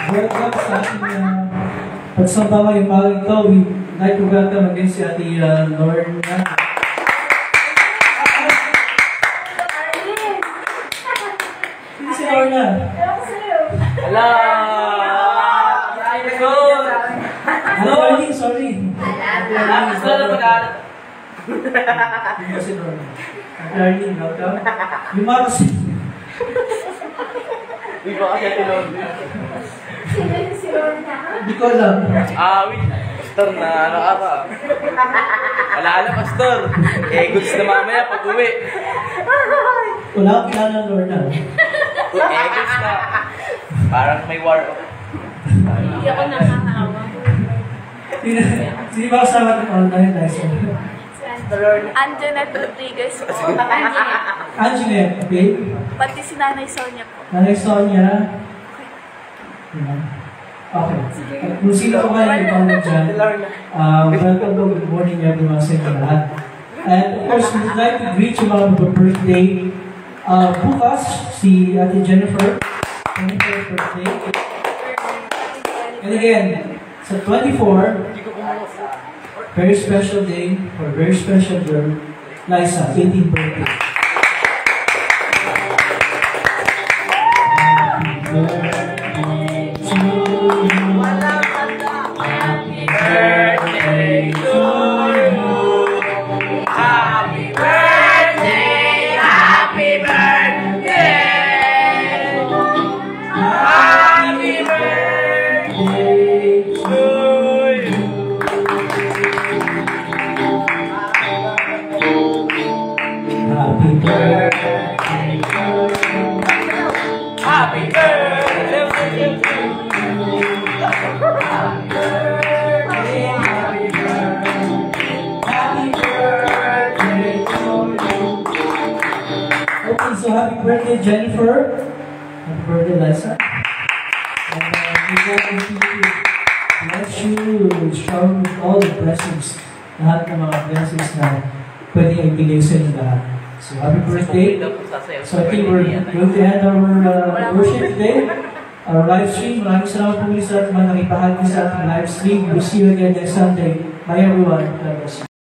welcome sa ating pagsamba ngayong umaga ito. We'd like to welcome again si Ate Lorna. Si Lorna. Hello! Hello, Arlene, sorry. Gusto na pag-aaral. Hindi si Lorna. Ate Arlene, welcome. Yung mga kasi... Hindi ba kasi tinawag din? Hindi ko alam. Wait. Pastor na ano ka pa? Wala alam, Pastor. Goods na mamaya pag uwi. Wala akong kilala ng Lorna. Goods na. Parang may war. Hindi ako nakakawa. Sino ba kasama ng online lesson? Anjanette Rodriguez po. Anjanette, okay? Pati si Nanay Sonia po. Nanay Sonia. Okay. At kung sino pa kayo ibang dyan, welcome to good morning everyone sa inyo lahat. And of course, we'd like to greet you mga birthday. Bukas, si Ate Jennifer. Jennifer's birthday. And again, sa 24, very special day for very special girl, Liza, 18th birthday. Happy birthday to you. Happy birthday, happy birthday. Happy birthday to you. Happy birthday to you. Happy birthday to you. Happy birthday, happy birthday to you. Okay, so happy birthday, Jennifer. Happy birthday, Liza. And we want to bless you, shower with all the blessings. Lahat ng mga blessings na pwede ibigay sa inyo lahat. So happy birthday. So I think we're going to end our worship today. Our live stream. Maraming salamat po sa mga nakipahagi sa ating live stream. We'll see you again next Sunday. Bye everyone. God bless you.